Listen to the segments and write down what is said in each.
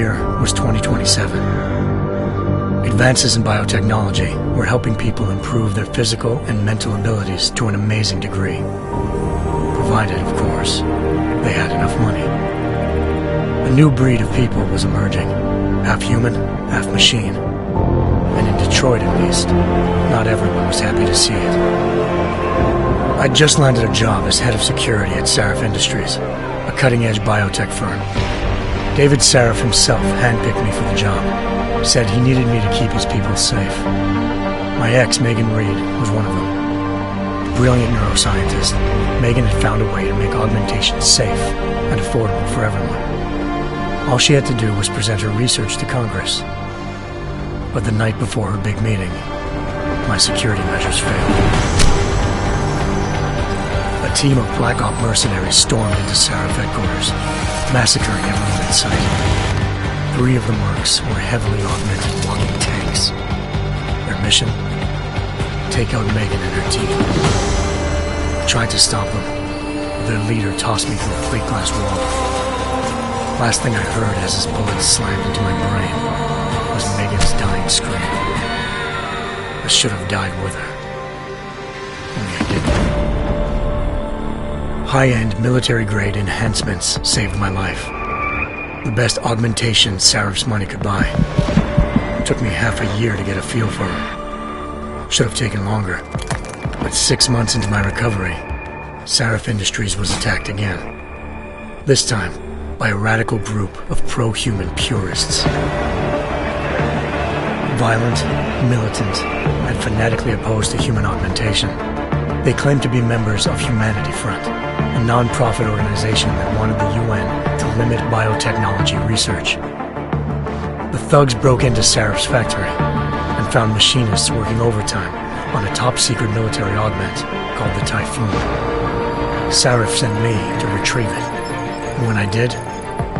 year was 2027. Advances in biotechnology were helping people improve their physical and mental abilities to an amazing degree. Provided, of course, they had enough money. A new breed of people was emerging, half human, half machine. And in Detroit, at least, not everyone was happy to see it. I'd just landed a job as head of security at Sarif Industries, a cutting-edge biotech firm. David Sarif himself handpicked me for the job, said he needed me to keep his people safe. My ex, Megan Reed, was one of them. A brilliant neuroscientist, Megan had found a way to make augmentation safe and affordable for everyone. All she had to do was present her research to Congress. But the night before her big meeting, my security measures failed. A team of Black Op mercenaries stormed into Sarif headquarters, massacring everyone in sight. 3 of the mercs were heavily augmented walking tanks. Their mission? Take out Megan and her team. I tried to stop them, but their leader tossed me through a plate glass wall. Last thing I heard as his bullets slammed into my brain was Megan's dying scream. I should have died with her. Only I didn't. High-end military-grade enhancements saved my life. The best augmentation Sarif's money could buy. It took me half a year to get a feel for her. Should have taken longer. But 6 months into my recovery, Sarif Industries was attacked again. This time, by a radical group of pro-human purists. Violent, militant, and fanatically opposed to human augmentation. They claimed to be members of Humanity Front, a non-profit organization that wanted the UN to limit biotechnology research. The thugs broke into Sarif's factory and found machinists working overtime on a top-secret military augment called the Typhoon. Sarif sent me to retrieve it, and when I did,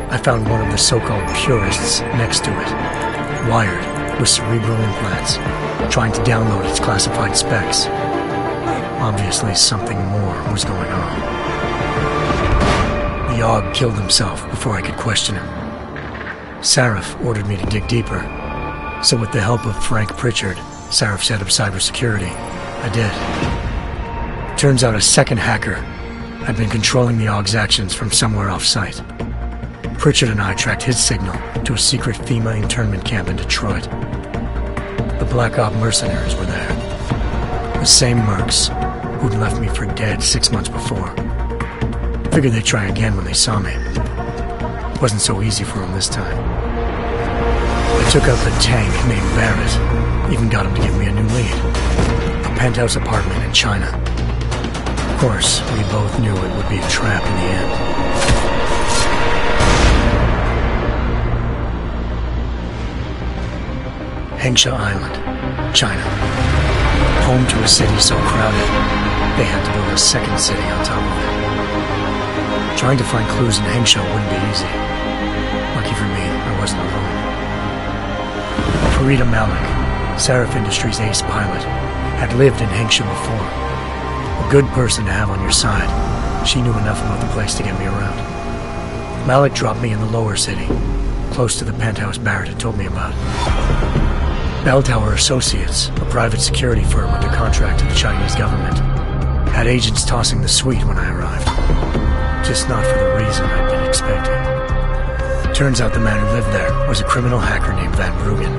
I found one of the so-called purists next to it, wired with cerebral implants, trying to download its classified specs. Obviously, something more was going on. The AUG killed himself before I could question him. Sarif ordered me to dig deeper, so with the help of Frank Pritchard, Sarif's head of cybersecurity, I did. Turns out a second hacker had been controlling the AUG's actions from somewhere off-site. Pritchard and I tracked his signal to a secret FEMA internment camp in Detroit. The Black Op mercenaries were there. The same mercs who'd left me for dead 6 months before. Figured they'd try again when they saw me. Wasn't so easy for them this time. I took out the tank named Barrett, even got him to give me a new lead. A penthouse apartment in China. Of course, we both knew it would be a trap in the end. Hengsha Island, China. Home to a city so crowded, they had to build a second city on top of it. Trying to find clues in Hengsha wouldn't be easy. Lucky for me, I wasn't alone. Farida Malik, Sarif Industries' ace pilot, had lived in Hengsha before. A good person to have on your side. She knew enough about the place to get me around. Malik dropped me in the lower city, close to the penthouse Barrett had told me about. Bell Tower Associates, a private security firm under contract to the Chinese government, had agents tossing the suite when I arrived. Just not for the reason I'd been expecting. Turns out the man who lived there was a criminal hacker named Van Bruggen.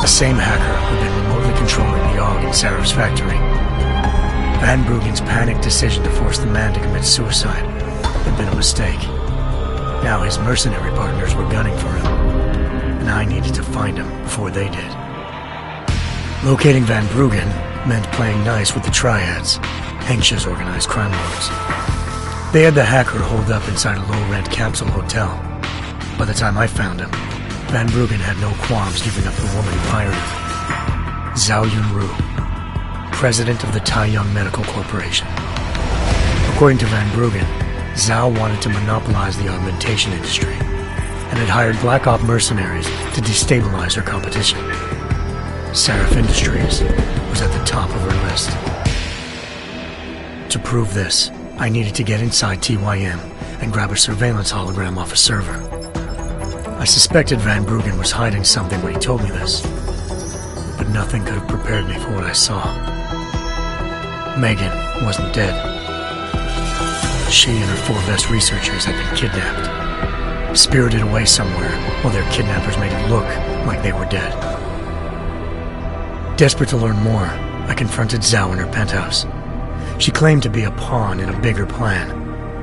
The same hacker who'd been remotely controlling the AUG in Sarif's factory. Van Bruggen's panicked decision to force the man to commit suicide had been a mistake. Now his mercenary partners were gunning for him, and I needed to find him before they did. Locating Van Bruggen meant playing nice with the Triads, Hengsha's organized crime lords. They had the hacker holed up inside a low-rent capsule hotel. By the time I found him, Van Bruggen had no qualms giving up the woman who hired him. Zhao Yunru, president of the Taiyang Medical Corporation. According to Van Bruggen, Zhao wanted to monopolize the augmentation industry and had hired Black Op mercenaries to destabilize her competition. Sarif Industries was at the top of her list. To prove this, I needed to get inside TYM and grab a surveillance hologram off a server. I suspected Van Bruggen was hiding something when he told me this, but nothing could have prepared me for what I saw. Megan wasn't dead. She and her 4 best researchers had been kidnapped, spirited away somewhere while their kidnappers made it look like they were dead. Desperate to learn more, I confronted Zhao in her penthouse. She claimed to be a pawn in a bigger plan,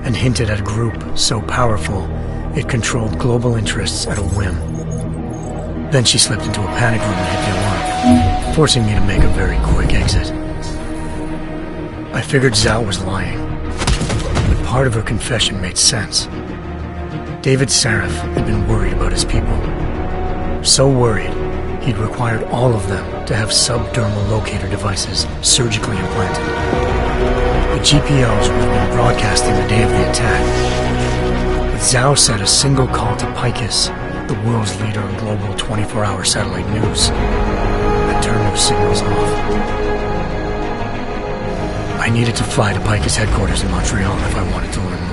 and hinted at a group so powerful it controlled global interests at a whim. Then she slipped into a panic room and hit the alarm, forcing me to make a very quick exit. I figured Zhao was lying, but part of her confession made sense. David Sarif had been worried about his people. So worried, he'd required all of them to have subdermal locator devices surgically implanted. The GPOs would have been broadcasting the day of the attack. But Zhao said a single call to Picus, the world's leader in global 24-hour satellite news, had turned those signals off. I needed to fly to Picus headquarters in Montreal if I wanted to learn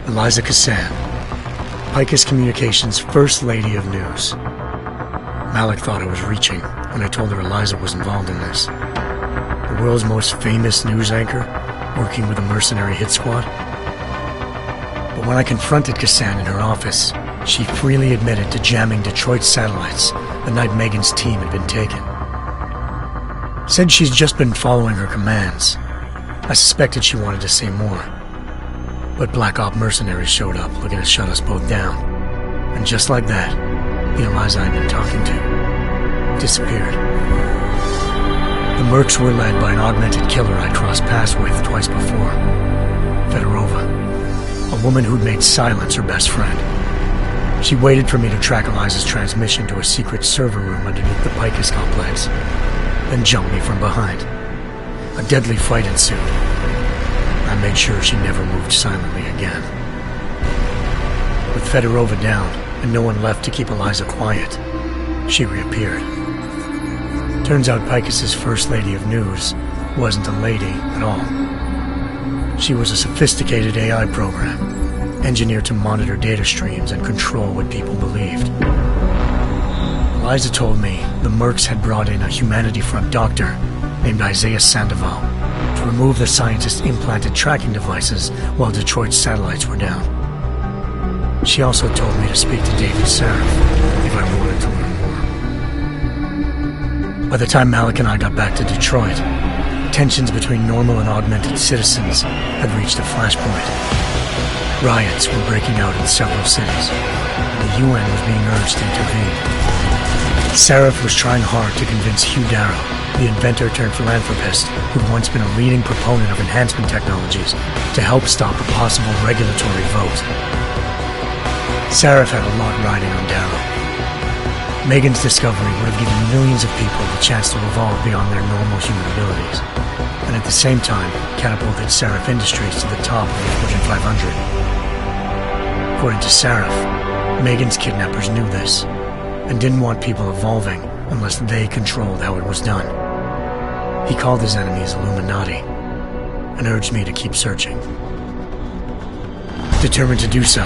more. Eliza Cassan, Picus Communications' First Lady of News. Malik thought I was reaching when I told her Eliza was involved in this. The world's most famous news anchor, working with a mercenary hit squad. But when I confronted Cassan in her office, she freely admitted to jamming Detroit's satellites the night Megan's team had been taken. Said she's just been following her commands. I suspected she wanted to say more. But Black Op mercenaries showed up looking to shut us both down. And just like that, the Eliza I'd been talking to disappeared. The Mercs were led by an augmented killer I'd crossed paths with twice before, Fedorova, a woman who'd made silence her best friend. She waited for me to track Eliza's transmission to a secret server room underneath the Picus complex, then jumped me from behind. A deadly fight ensued. I made sure she never moved silently again. With Fedorova down, and no one left to keep Eliza quiet, she reappeared. Turns out Picus's First Lady of News wasn't a lady at all. She was a sophisticated AI program, engineered to monitor data streams and control what people believed. Eliza told me the Mercs had brought in a Humanity Front doctor named Isaiah Sandoval to remove the scientist's implanted tracking devices while Detroit's satellites were down. She also told me to speak to David Sarif if I wanted to learn more. By the time Malik and I got back to Detroit, tensions between normal and augmented citizens had reached a flashpoint. Riots were breaking out in several cities, and the UN was being urged to intervene. Sarif was trying hard to convince Hugh Darrow, the inventor-turned-philanthropist who'd once been a leading proponent of enhancement technologies, to help stop a possible regulatory vote. Sarif had a lot riding on Darrow. Megan's discovery would have given millions of people the chance to evolve beyond their normal human abilities, and at the same time catapulted Sarif Industries to the top of the Fortune 500. According to Sarif, Megan's kidnappers knew this, and didn't want people evolving unless they controlled how it was done. He called his enemies Illuminati, and urged me to keep searching. Determined to do so,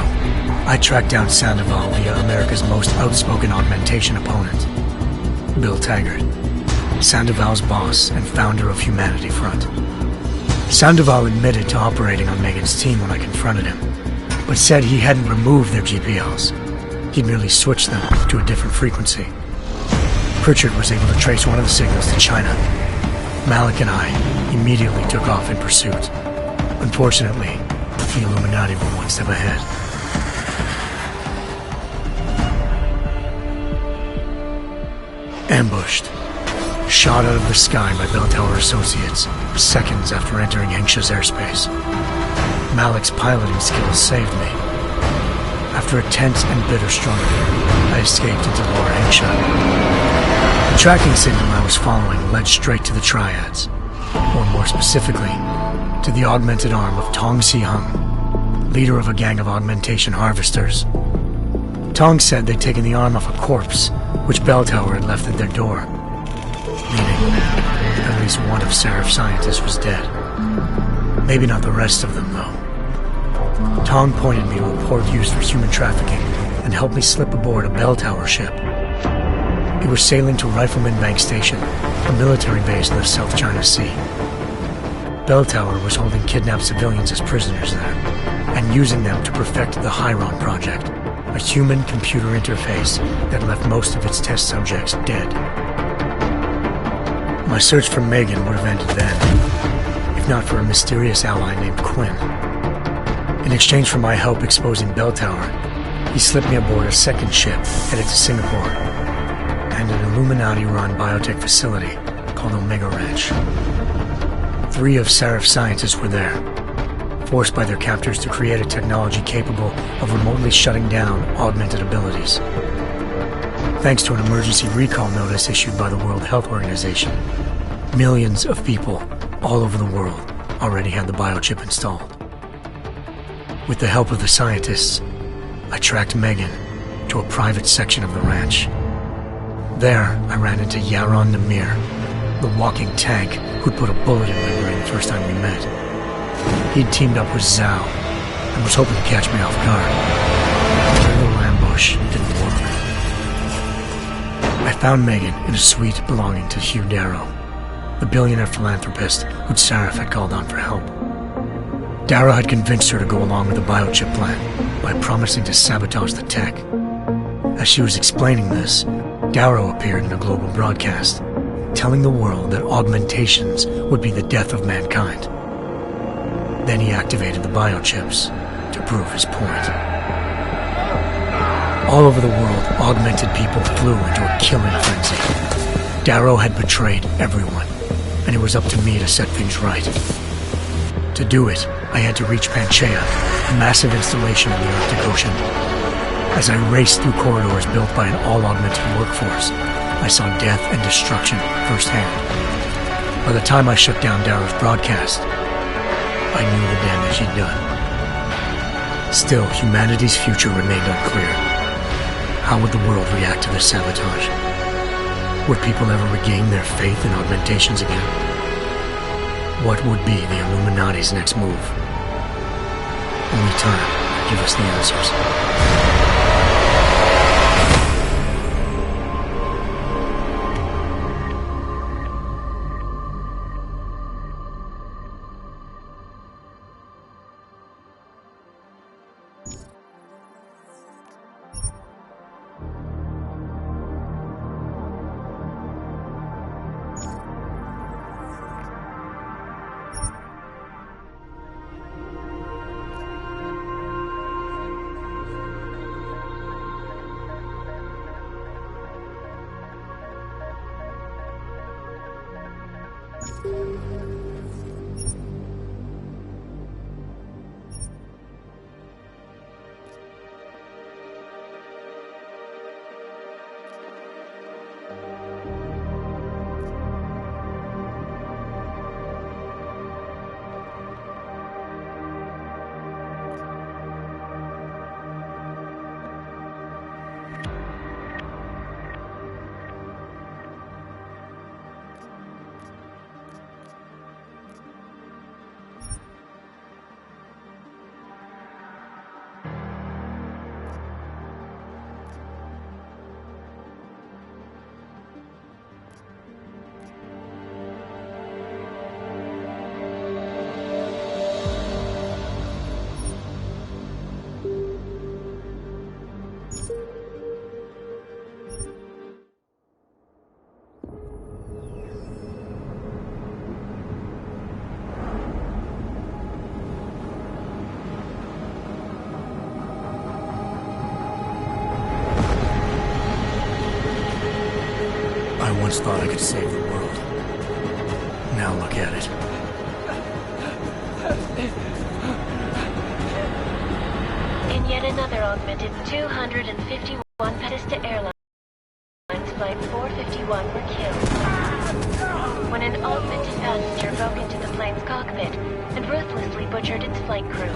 I tracked down Sandoval via America's most outspoken augmentation opponent, Bill Taggart, Sandoval's boss and founder of Humanity Front. Sandoval admitted to operating on Megan's team when I confronted him, but said he hadn't removed their GPLs. He'd merely switched them to a different frequency. Pritchard was able to trace one of the signals to China. Malik and I immediately took off in pursuit. Unfortunately, the Illuminati were one step ahead. Ambushed. Shot out of the sky by Bell Tower Associates, seconds after entering Hengsha's airspace. Malik's piloting skills saved me. After a tense and bitter struggle, I escaped into Lower Hengsha. The tracking signal I was following led straight to the Triads, or more specifically, to the augmented arm of Tong Si-hung, leader of a gang of augmentation harvesters. Tong said they'd taken the arm off a corpse, which Bell Tower had left at their door, meaning at least one of Sarif's scientists was dead. Maybe not the rest of them, though. Tong pointed me to a port used for human trafficking and helped me slip aboard a bell tower ship. It was sailing to Rifleman Bank Station, a military base in the South China Sea. Bell Tower was holding kidnapped civilians as prisoners there, and using them to perfect the Chiron project, a human-computer interface that left most of its test subjects dead. My search for Megan would have ended then, if not for a mysterious ally named Quinn. In exchange for my help exposing Bell Tower, he slipped me aboard a second ship headed to Singapore, and an Illuminati-run biotech facility called Omega Ranch. 3 of Seraph's scientists were there, forced by their captors to create a technology capable of remotely shutting down augmented abilities. Thanks to an emergency recall notice issued by the World Health Organization, millions of people all over the world already had the biochip installed. With the help of the scientists, I tracked Megan to a private section of the ranch. There, I ran into Yaron Namir, the walking tank who'd put a bullet in my brain the first time we met. He'd teamed up with Zhao and was hoping to catch me off guard. But a little ambush didn't work. I found Megan in a suite belonging to Hugh Darrow, the billionaire philanthropist who'd Seraph had called on for help. Darrow had convinced her to go along with the biochip plan by promising to sabotage the tech. As she was explaining this, Darrow appeared in a global broadcast, telling the world that augmentations would be the death of mankind. Then he activated the biochips to prove his point. All over the world, augmented people flew into a killing frenzy. Darrow had betrayed everyone, and it was up to me to set things right. To do it, I had to reach Panchaea, a massive installation in the Arctic Ocean. As I raced through corridors built by an all-augmented workforce, I saw death and destruction firsthand. By the time I shut down Darrow's broadcast, I knew the damage he'd done. Still, humanity's future remained unclear. How would the world react to this sabotage? Would people ever regain their faith in augmentations again? What would be the Illuminati's next move? Only time could give us the answers. I once thought I could save the world. Now look at it. In yet another augmented 251 Pista Airlines Flight 451 were killed when an augmented passenger broke into the plane's cockpit and ruthlessly butchered its flight crew.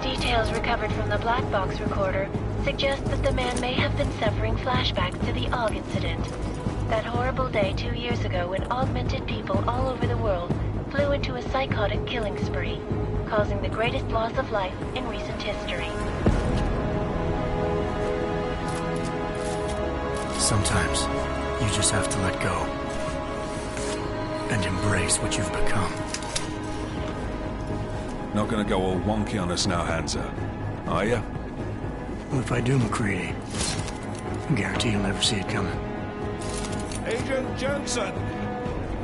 Details recovered from the black box recorder suggest that the man may have been suffering flashbacks to the AUG incident. That horrible day 2 years ago when augmented people all over the world flew into a psychotic killing spree, causing the greatest loss of life in recent history. Sometimes you just have to let go and embrace what you've become. Not gonna go all wonky on us now, Hansa, are ya? Well, if I do, McCready, I guarantee you'll never see it coming. Agent Jensen!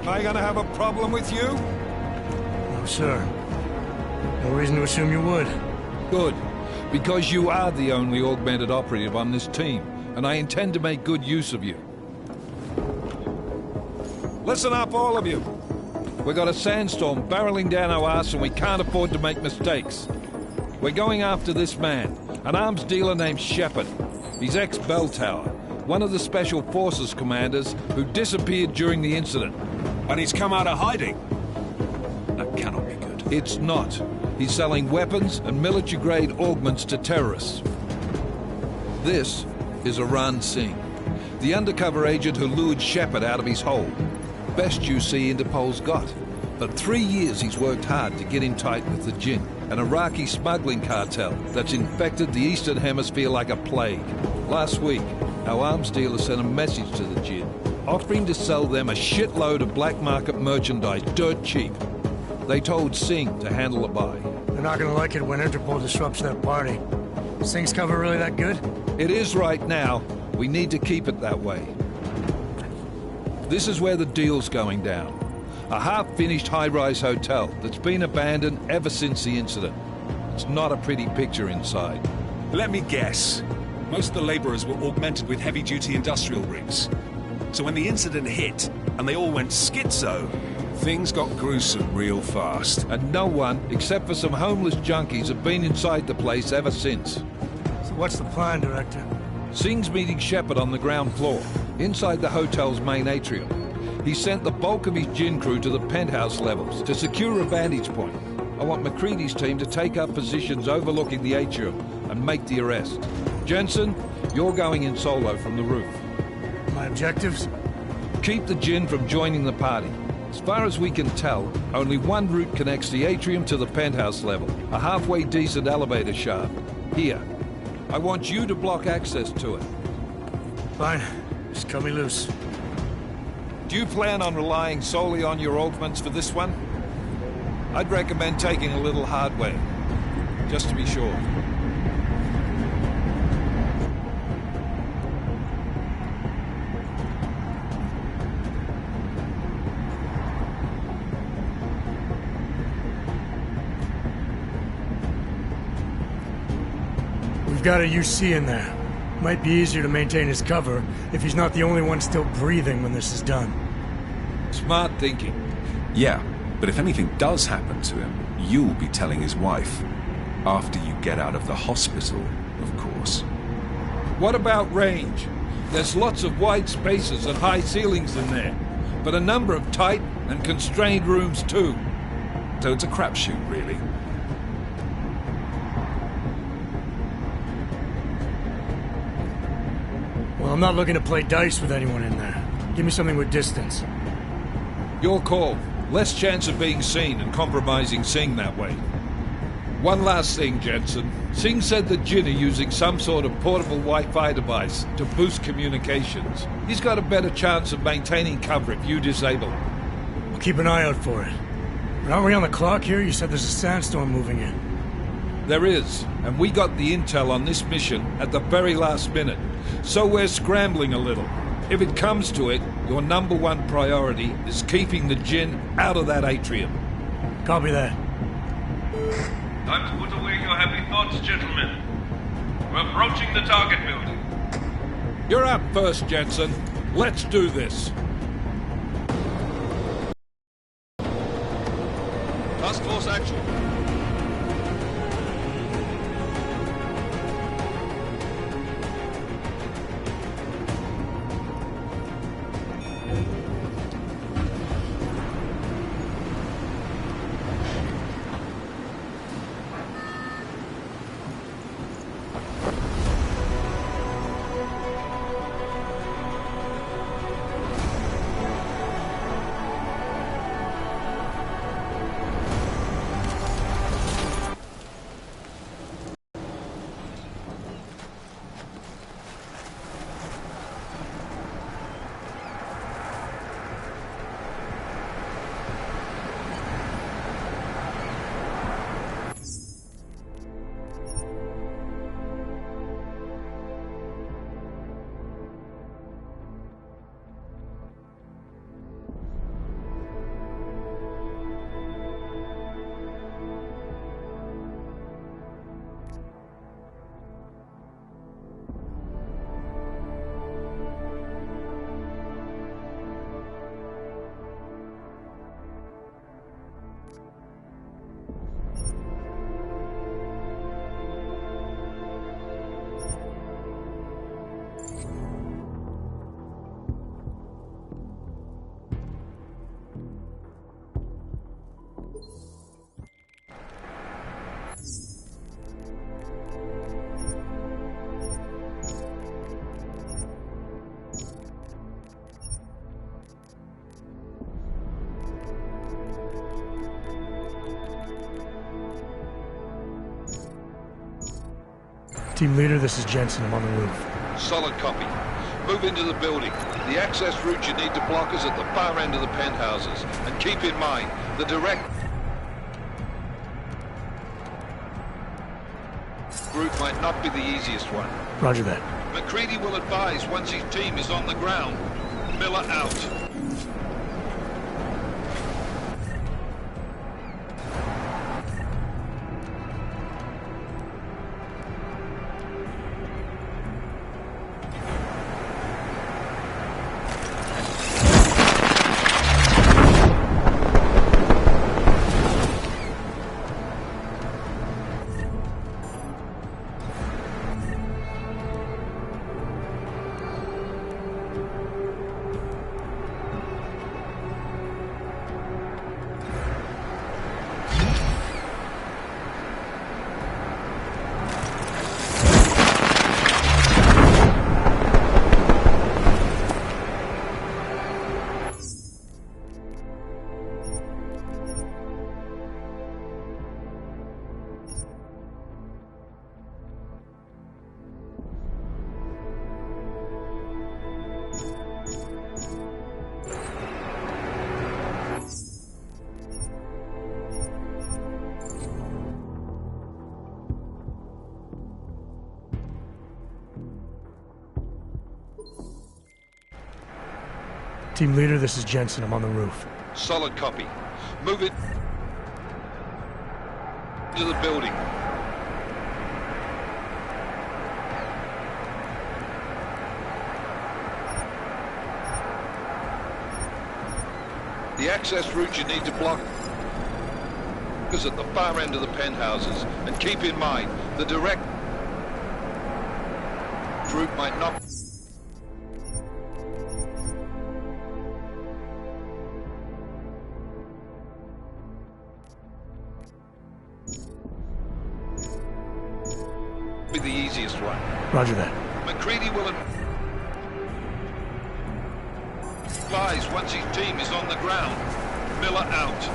Am I gonna have a problem with you? No, sir. No reason to assume you would. Good, because you are the only augmented operative on this team, and I intend to make good use of you. Listen up, all of you. We got a sandstorm barreling down our arse and we can't afford to make mistakes. We're going after this man, an arms dealer named Shepard. He's ex-Bell Tower, one of the Special Forces commanders who disappeared during the incident. And he's come out of hiding. That cannot be good. It's not. He's selling weapons and military-grade augments to terrorists. This is Aran Singh, the undercover agent who lured Shepard out of his hole. Best you see Interpol's got. For 3 years he's worked hard to get in tight with the Jinn, an Iraqi smuggling cartel that's infected the Eastern Hemisphere like a plague. Last week, our arms dealer sent a message to the Jinn, offering to sell them a shitload of black market merchandise dirt cheap. They told Singh to handle the buy. They're not gonna like it when Interpol disrupts their party. Is Singh's cover really that good? It is right now. We need to keep it that way. This is where the deal's going down. A half-finished high-rise hotel that's been abandoned ever since the incident. It's not a pretty picture inside. Let me guess. Most of the laborers were augmented with heavy-duty industrial rigs. So when the incident hit, and they all went schizo, things got gruesome real fast. And no one, except for some homeless junkies, have been inside the place ever since. So what's the plan, Director? Singh's meeting Shepard on the ground floor, inside the hotel's main atrium. He sent the bulk of his Jinn crew to the penthouse levels to secure a vantage point. I want McCready's team to take up positions overlooking the atrium and make the arrest. Jensen, you're going in solo from the roof. My objectives? Keep the Jinn from joining the party. As far as we can tell, only one route connects the atrium to the penthouse level, a halfway decent elevator shaft. Here. I want you to block access to it. Fine. Just cut me loose. Do you plan on relying solely on your augments for this one? I'd recommend taking a little hardware, just to be sure. We've got a UC in there. Might be easier to maintain his cover if he's not the only one still breathing when this is done. Smart thinking. Yeah, but if anything does happen to him, you'll be telling his wife. After you get out of the hospital, of course. What about range? There's lots of wide spaces and high ceilings in there, but a number of tight and constrained rooms too. So it's a crapshoot, really. Well, I'm not looking to play dice with anyone in there. Give me something with distance. Your call. Less chance of being seen and compromising Singh that way. One last thing, Jensen. Singh said the Jinn are using some sort of portable Wi-Fi device to boost communications. He's got a better chance of maintaining cover if you disable it. I'll keep an eye out for it. But aren't we on the clock here? You said there's a sandstorm moving in. There is, and we got the intel on this mission at the very last minute. So we're scrambling a little. If it comes to it, your #1 priority is keeping the Jinn out of that atrium. Copy that. Time to put away your happy thoughts, gentlemen. We're approaching the target building. You're up first, Jensen. Let's do this. Task force action. Team leader, this is Jensen. I'm on the roof. Solid copy. Move into the building. The access route you need to block is at the far end of the penthouses. And keep in mind, the direct route might not be the easiest one. Roger that. McCready will advise once his team is on the ground. Miller out. Team leader, this is Jensen. I'm on the roof. Solid copy. Move it to the building. The access route you need to block is at the far end of the penthouses. And keep in mind, the direct route might not be the easiest one. Roger that. McCready will advise once his team is on the ground. Miller out.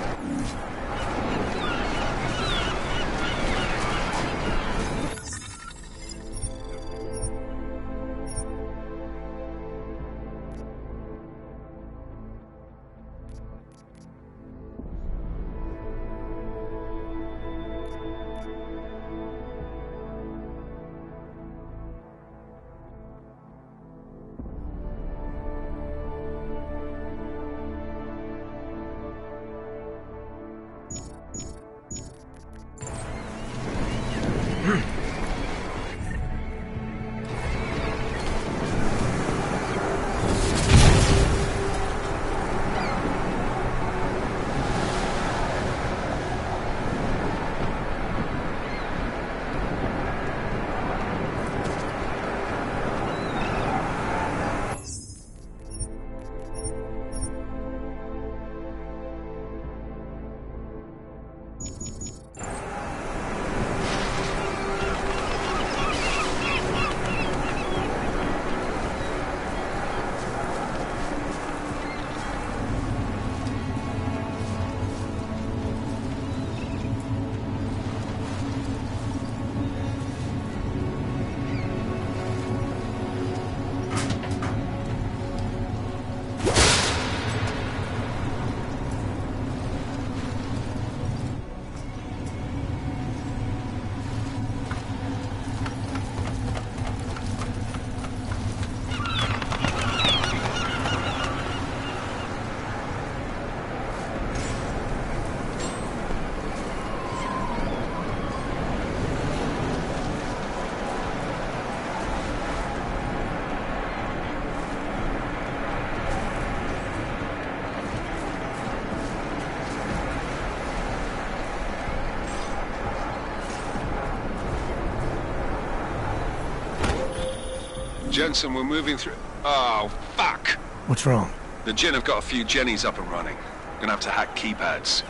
Jensen, we're moving through... Oh, fuck! What's wrong? The Jinn have got a few Jennies up and running. Gonna have to hack keypads.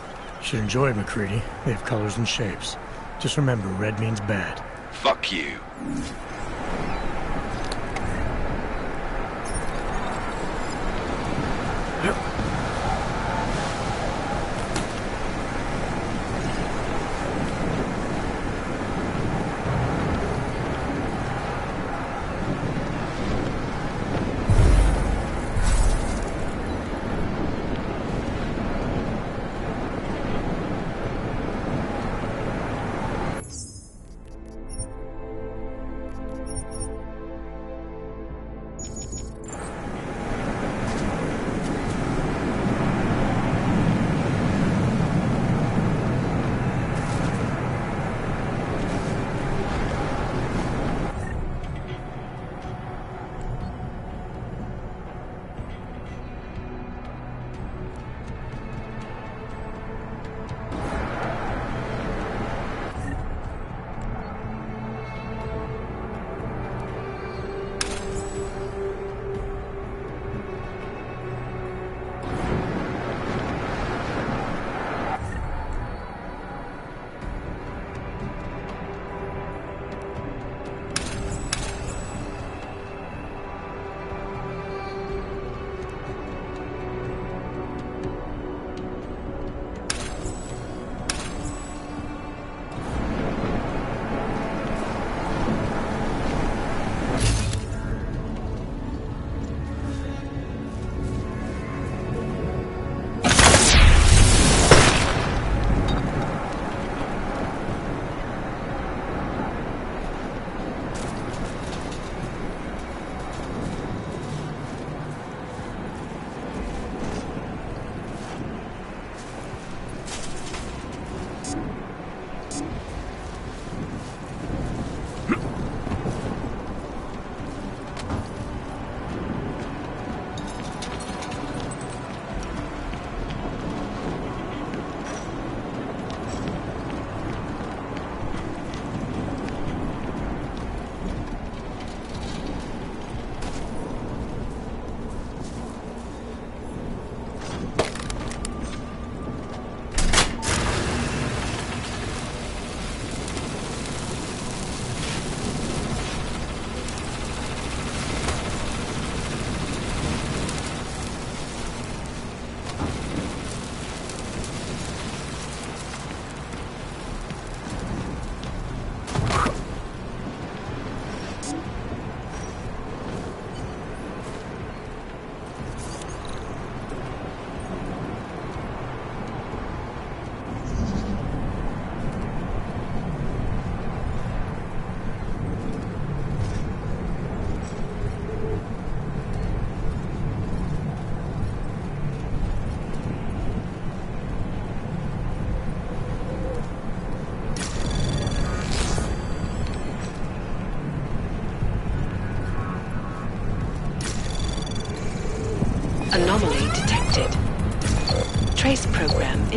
Should enjoy it, McCready. They have colors and shapes. Just remember, red means bad. Fuck you.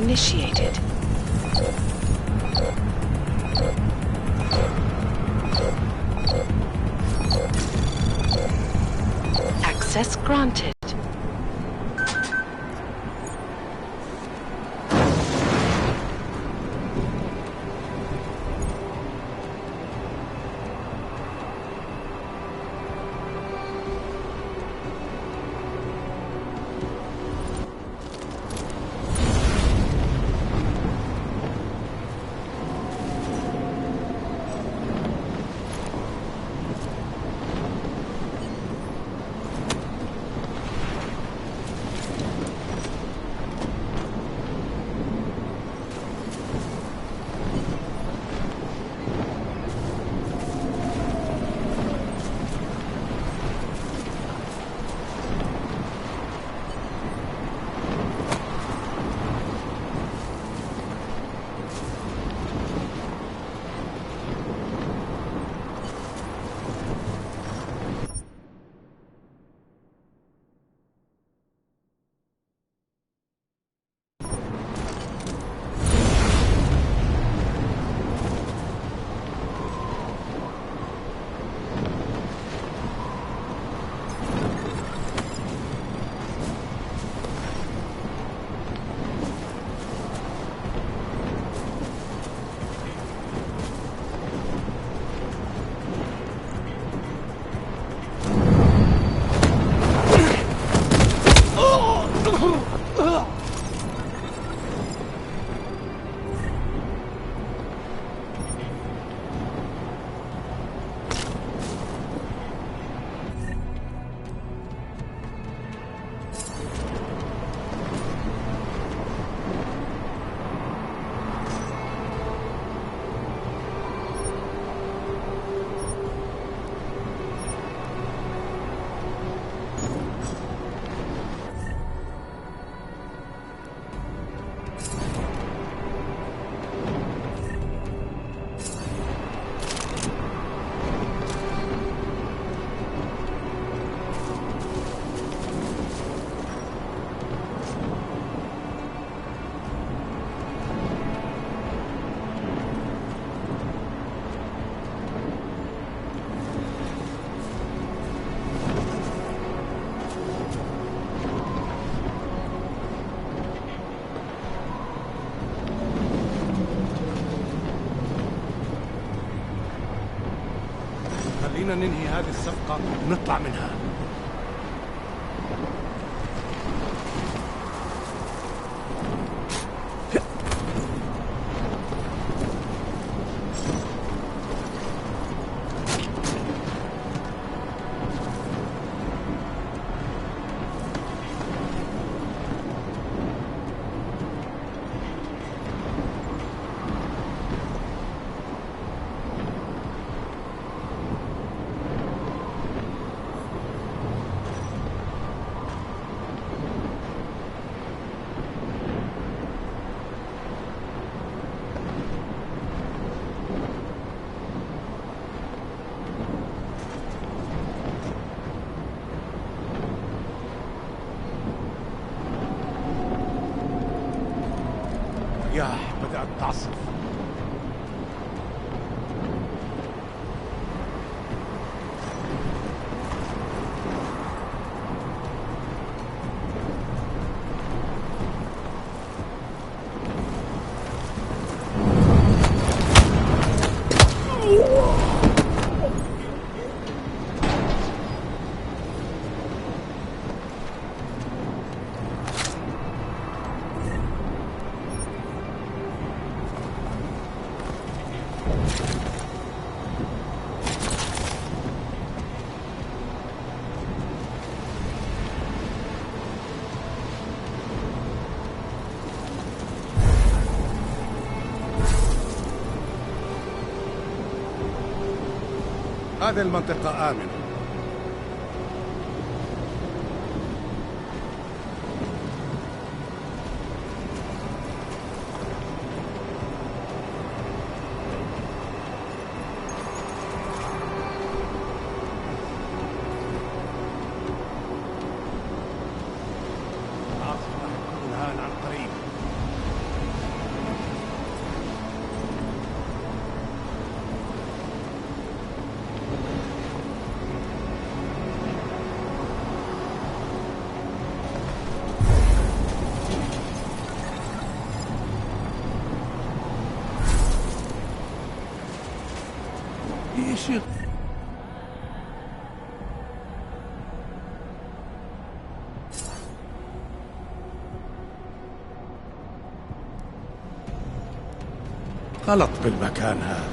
initiated. Access granted. خلينا ننهي هذه الصفقة ونطلع منها. الرياح بدأت تعصف. هذه المنطقة آمنة. العاصفة ستكون هان عن قريب. في اشي غلط بالمكان هذا.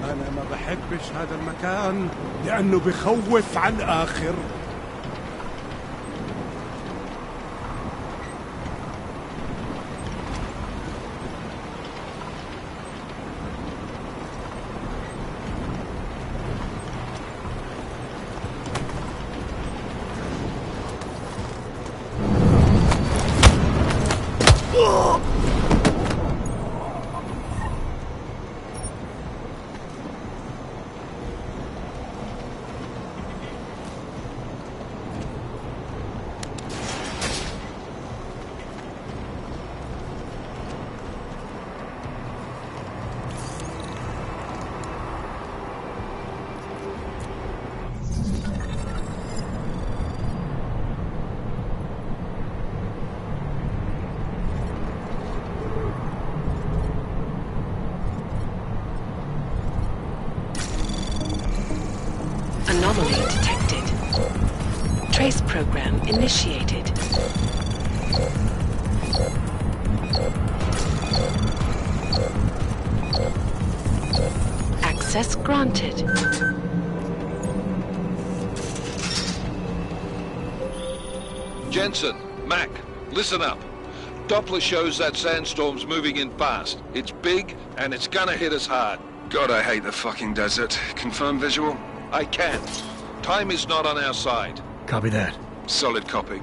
أنا ما بحبش هذا المكان لأنه بخوف على الآخر. Anomaly detected. Trace program initiated. Access granted. Jensen, Mac, listen up. Doppler shows that sandstorm's moving in fast. It's big, and it's gonna hit us hard. God, I hate the fucking desert. Confirm visual? I can. Time is not on our side. Copy that. Solid copy.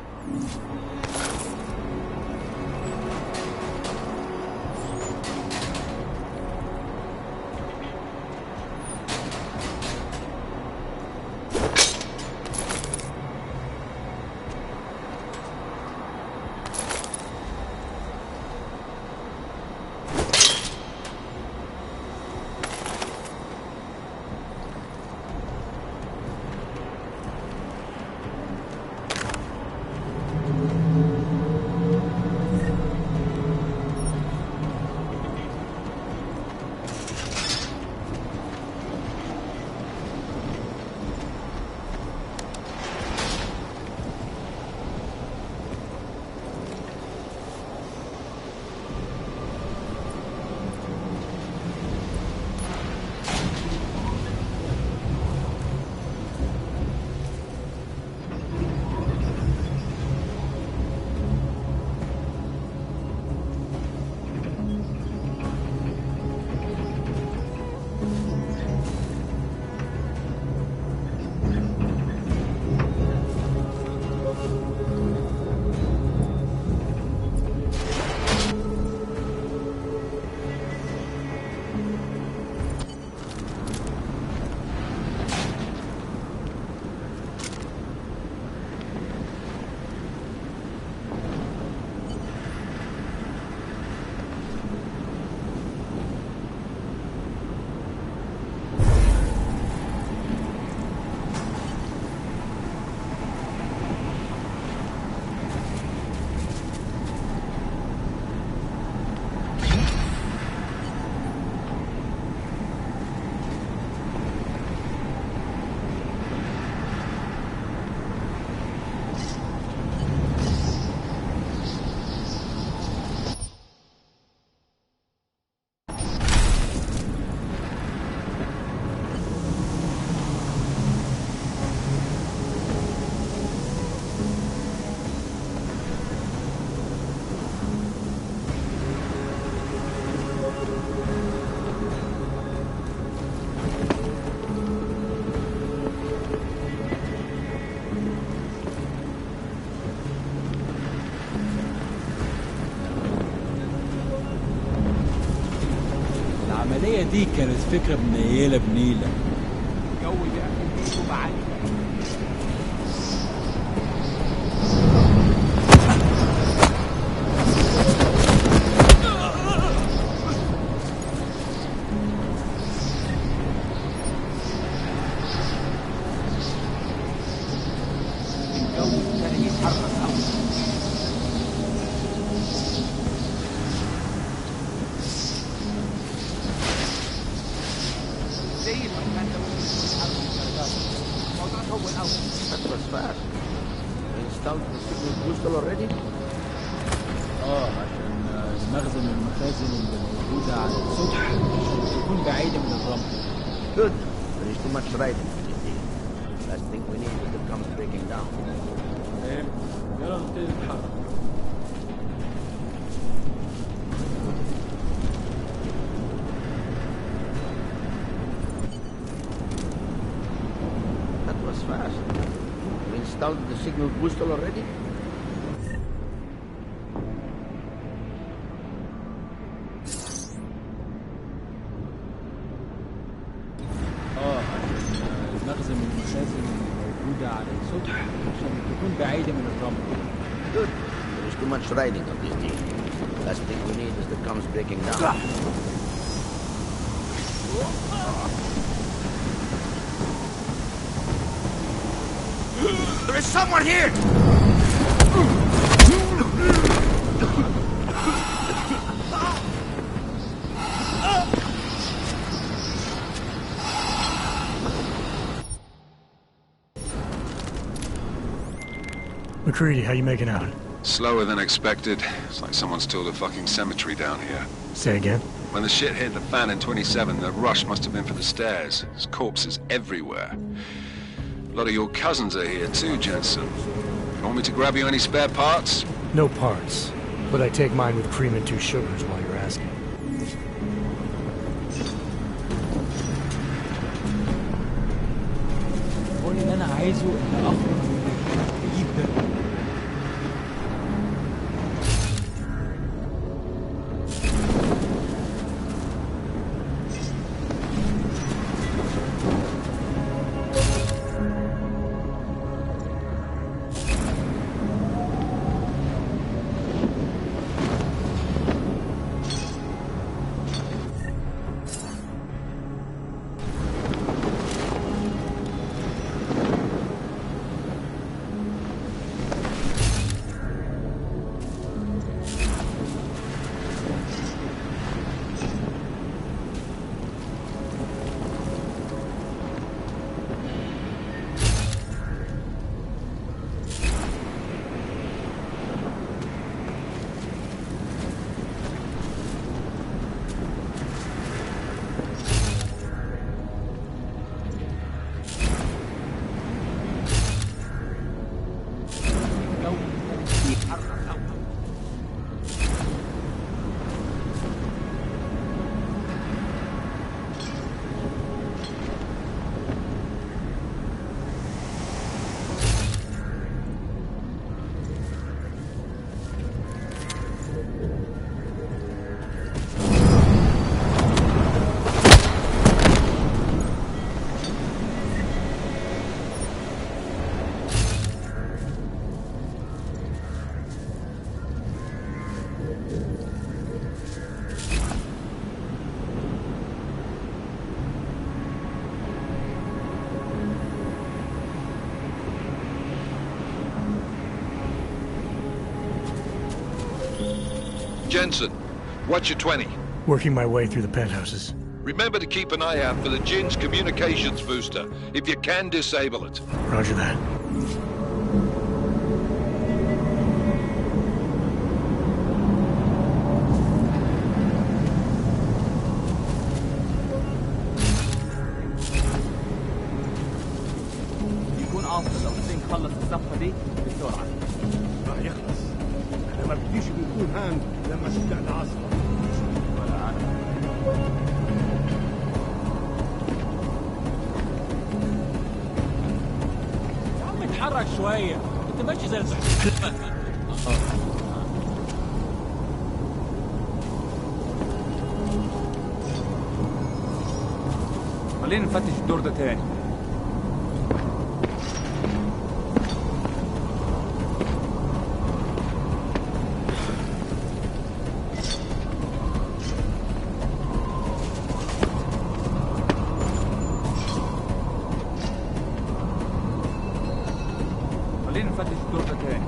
العملية دي كانت فكرة منيلة بنيلة. الجو ده أكيد بعد That was fast. You installed the signal booster already? عشان المخزن والمخازن اللي موجودة على السطح عشان تكون بعيدة من الرمل. Good. There is too much riding on this deal. Last thing we need is the comes breaking down. يلا نبتدي نتحرك. That was fast. You installed the signal booster already? المخزن والمخازن اللي موجودة على السطح عشان تكون بعيدة من الرمل. Good. There is too much riding on this deal. Last thing we need is the comes breaking down. There is someone here! McCready, how you making out? Slower than expected. It's like someone's tilled a fucking cemetery down here. Say again? When the shit hit the fan in 27, the rush must have been for the stairs. There's corpses everywhere. A lot of your cousins are here too, Jensen. You want me to grab you any spare parts? No parts. But I take mine with cream and 2 sugars while you're asking. كل اللي أنا عايزه إن أخرج أجيب ده. Jensen, what's your 20? Working my way through the penthouses. Remember to keep an eye out for the Jin's communications booster. If you can, disable it. Roger that. يكون افضل لو حسين خلص الصفقه دي بسرعه. راح يخلص. انا ما بديش بيكون هان لما تبدا العاصفه. ولا انا. يا عم اتحرك شوية، أنت ماشي زي الزحمة. خلينا نفتش الدور ده تاني. خلينا نفتش الدور ده تاني.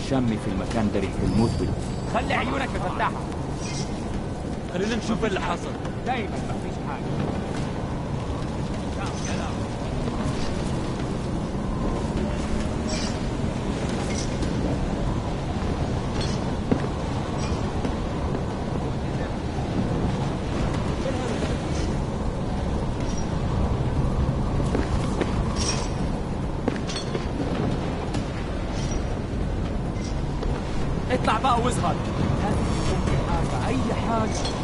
شامي في المكان ده ريحة الموت بلو. خلي عيونك مفتحة. خلينا نشوف اللي حصل. دايما مفيش حاجة. اطلع بقى واظهر. لازم يكون في حاجة، أي حاجة.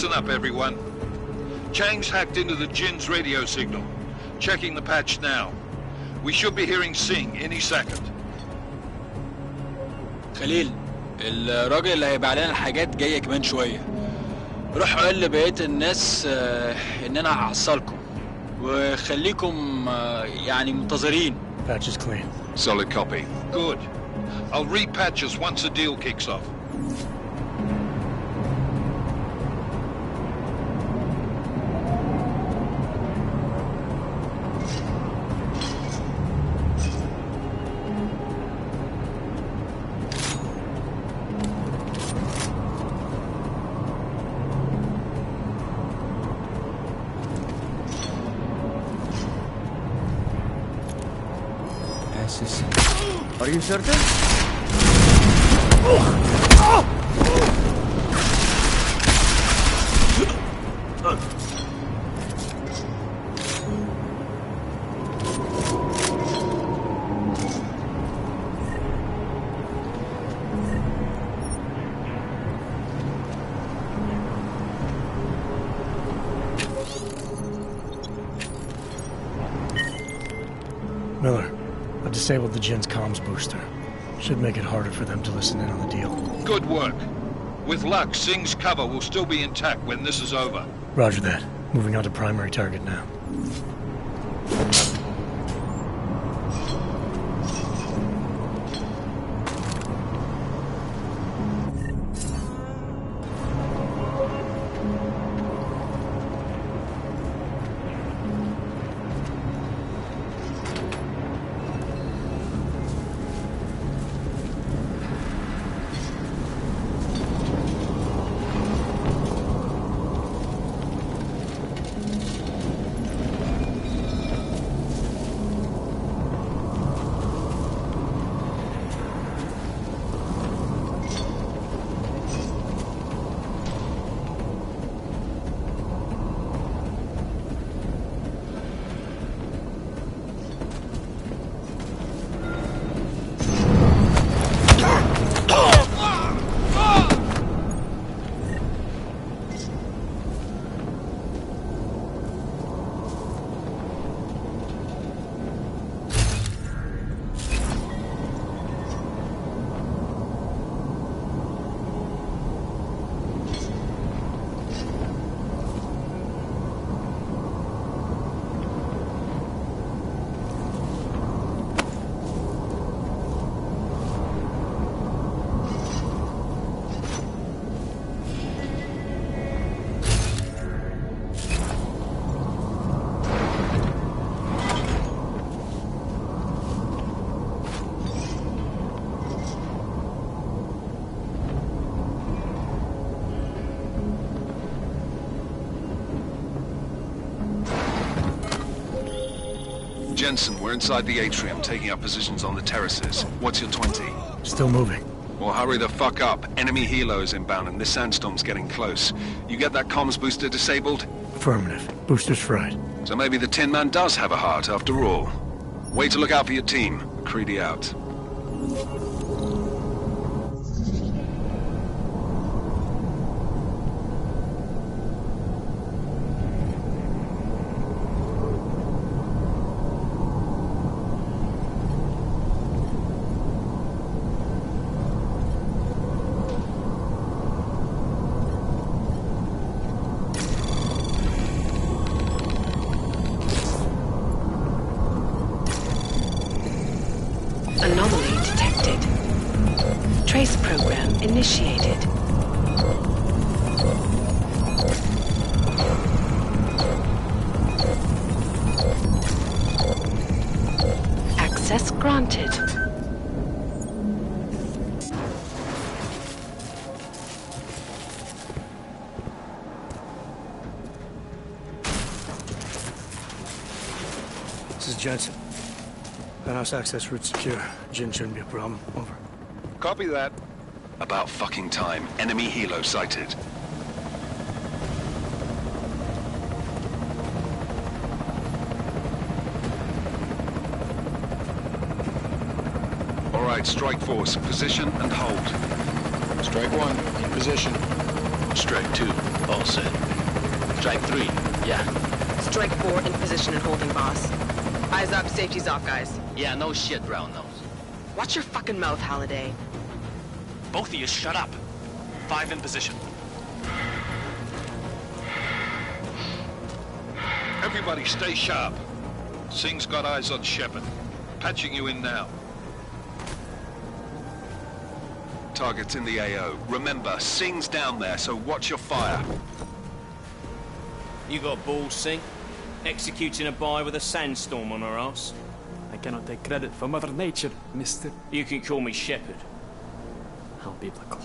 Listen up, everyone. Chang's hacked into the Jin's radio signal. Checking the patch now. We should be hearing Singh any second. خليل، الراجل اللي هيبيع لنا الحاجات جاي كمان شوية. روح قول لبقية الناس إن أنا هحصلكم وخليكم يعني منتظرين. Patch is clean. Solid copy. Good. I'll repatch us once the deal kicks off. Are you certain? Miller, I've disabled the Jin's comms booster. Should make it harder for them to listen in on the deal. Good work. With luck, Singh's cover will still be intact when this is over. Roger that. Moving on to primary target now. Jensen, we're inside the atrium, taking up positions on the terraces. What's your 20? Still moving. Well, hurry the fuck up. Enemy helos inbound and this sandstorm's getting close. You get that comms booster disabled? Affirmative. Booster's fried. So maybe the Tin Man does have a heart after all. Way to look out for your team. Creedy out. Anomaly detected. Trace program initiated. Access granted. This is Jensen. Penthouse access route secure. Jin shouldn't be a problem. Over. Copy that. About fucking time. Enemy helo sighted. All right, strike force. Position and hold. Strike one, in position. Strike two. All set. Strike 3, yeah. Strike 4 in position and holding, boss. Eyes up, safety's off, guys. Yeah, no shit, round nose. Watch your fucking mouth, Halliday. Both of you shut up. 5 in position. Everybody stay sharp. Singh's got eyes on Shepard. Patching you in now. Target's in the AO. Remember, Singh's down there, so watch your fire. You got balls, Singh? Executing a buy with a sandstorm on her ass? I cannot take credit for Mother Nature, mister. You can call me Shepard. How biblical.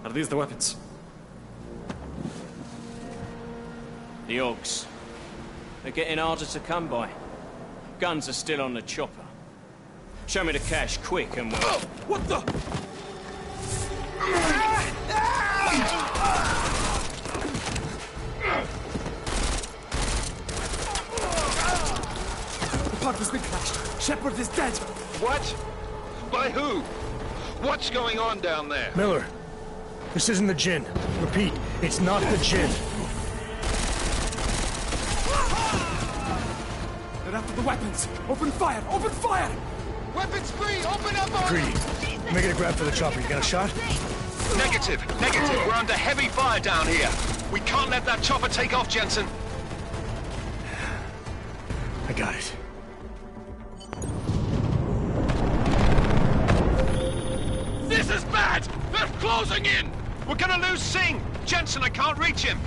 Are these the weapons? The Ogs. They're getting harder to come by. Guns are still on the chopper. Show me the cash, quick, and we'll... Oh, what the? The park has been crashed. Shepard is dead. What? By who? What's going on down there? Miller, this isn't the Jinn. Repeat, it's not the Jinn. They're after the weapons. Open fire! Open fire! Weapons free! Open up! Greedy, I'm making a grab for the chopper. You got a shot? Negative. We're under heavy fire down here. We can't let that chopper take off, Jensen. I got it. This is bad! They're closing in! We're gonna lose Singh! Jensen, I can't reach him!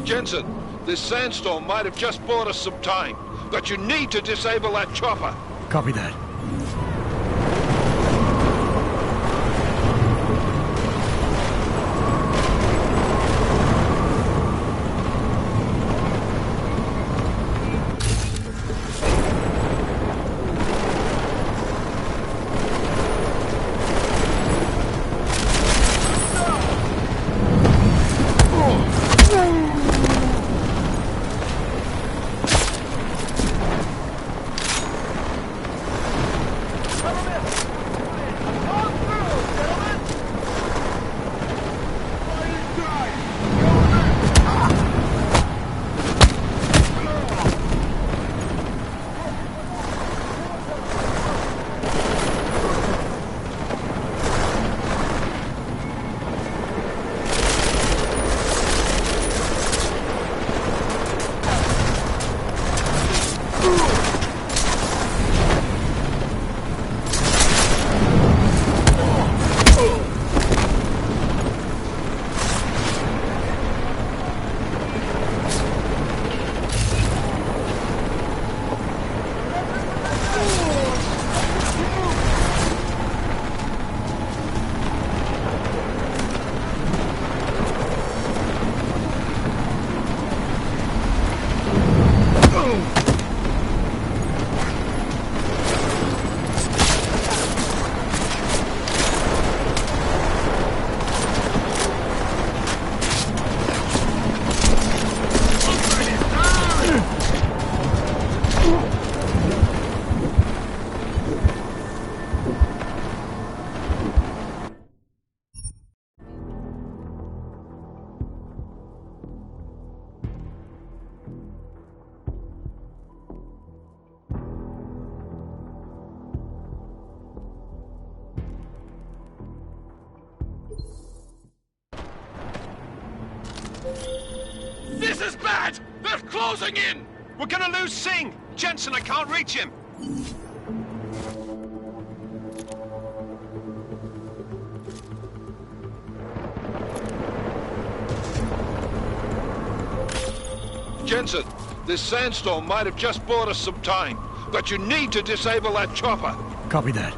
Jensen, this sandstorm might have just bought us some time, but you need to disable that chopper. Copy that. This is bad! They're closing in! We're gonna lose Singh! Jensen, I can't reach him! Jensen, this sandstorm might have just bought us some time, but you need to disable that chopper. Copy that.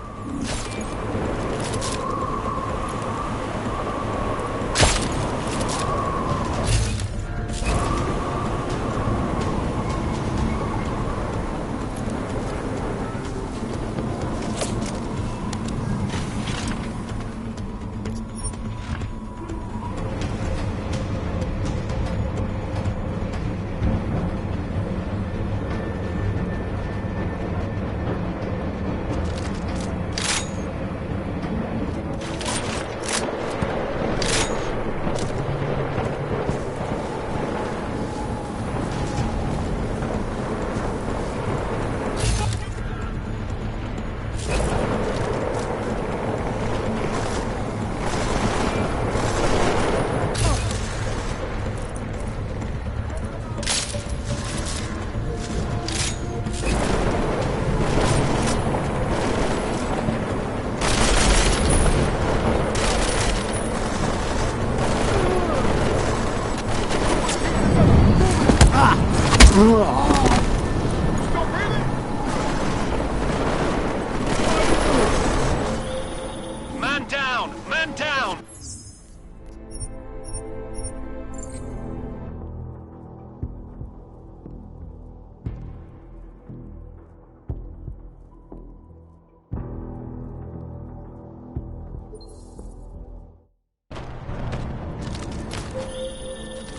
Man down! Man down!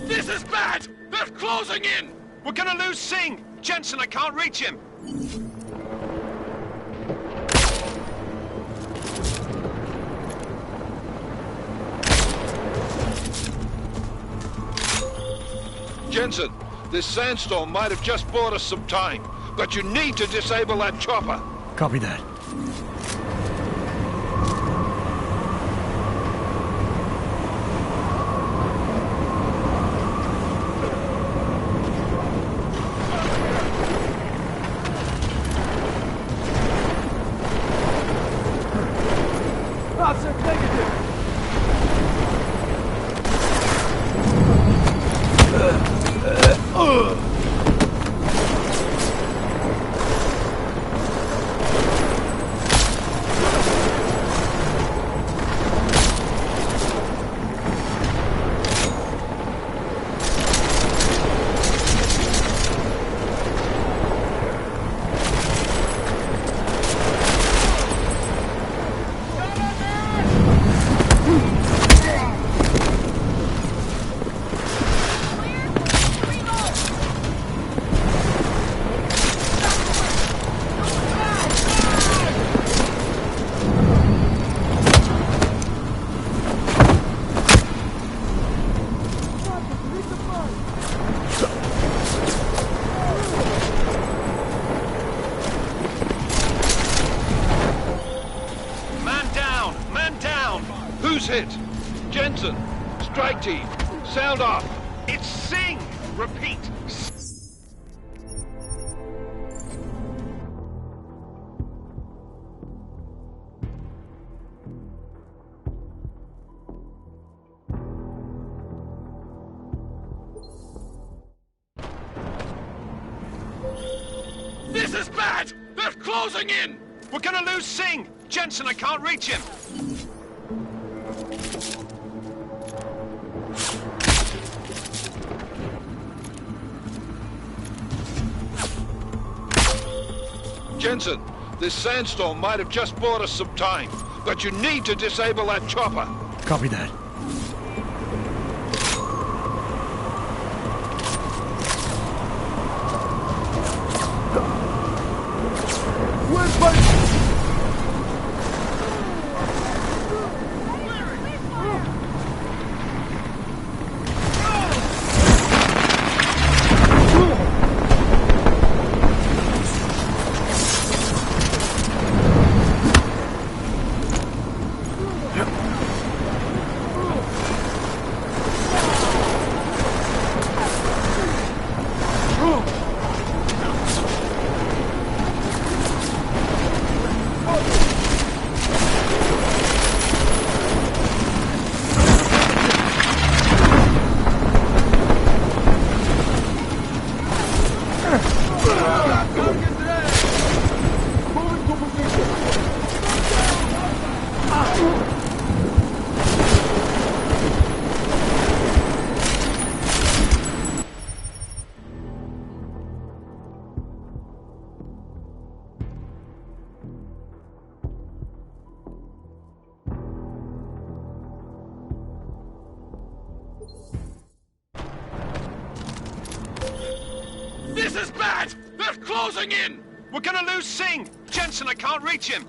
This is bad! They're closing in! We're gonna lose Singh! Jensen, I can't reach him! Jensen, this sandstorm might have just bought us some time, but you need to disable that chopper. Copy that. Who's hit? Jensen, strike team, sound off. It's Singh! Repeat! This is bad! They're closing in! We're gonna lose Singh! Jensen, I can't reach him! Jensen, this sandstorm might have just bought us some time, but you need to disable that chopper. Copy that. This is bad! They're closing in! We're gonna lose Singh! Jensen, I can't reach him!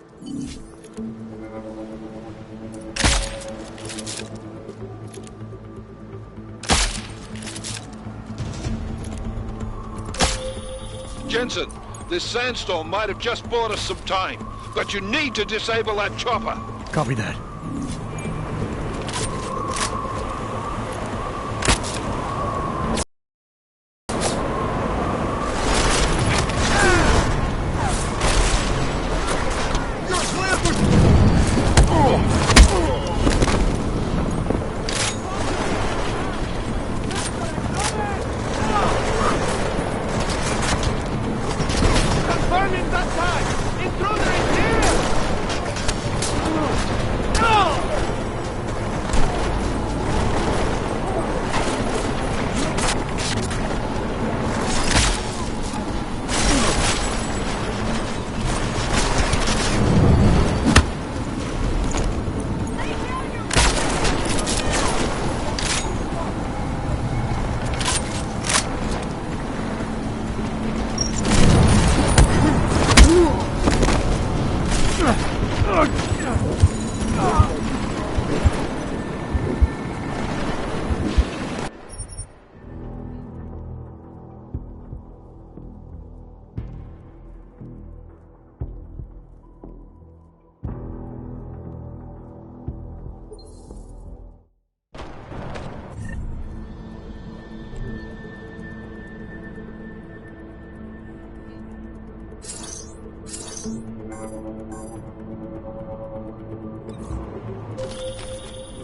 Jensen, this sandstorm might have just bought us some time, but you need to disable that chopper. Copy that. Confirming that time! Intruder is here!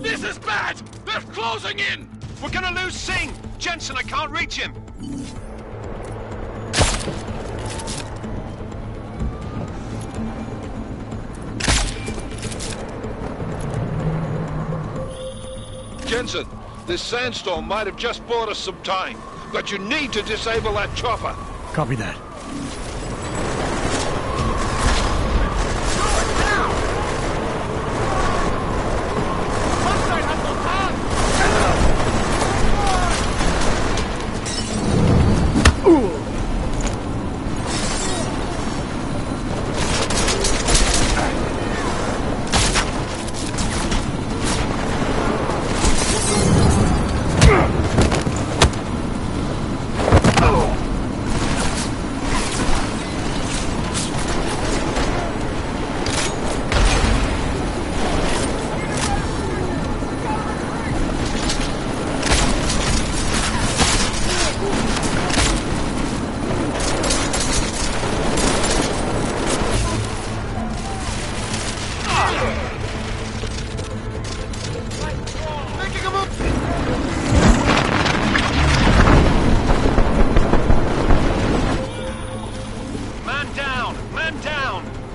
This is bad! They're closing in! We're gonna lose Singh! Jensen, I can't reach him! Jensen, this sandstorm might have just bought us some time, but you need to disable that chopper. Copy that.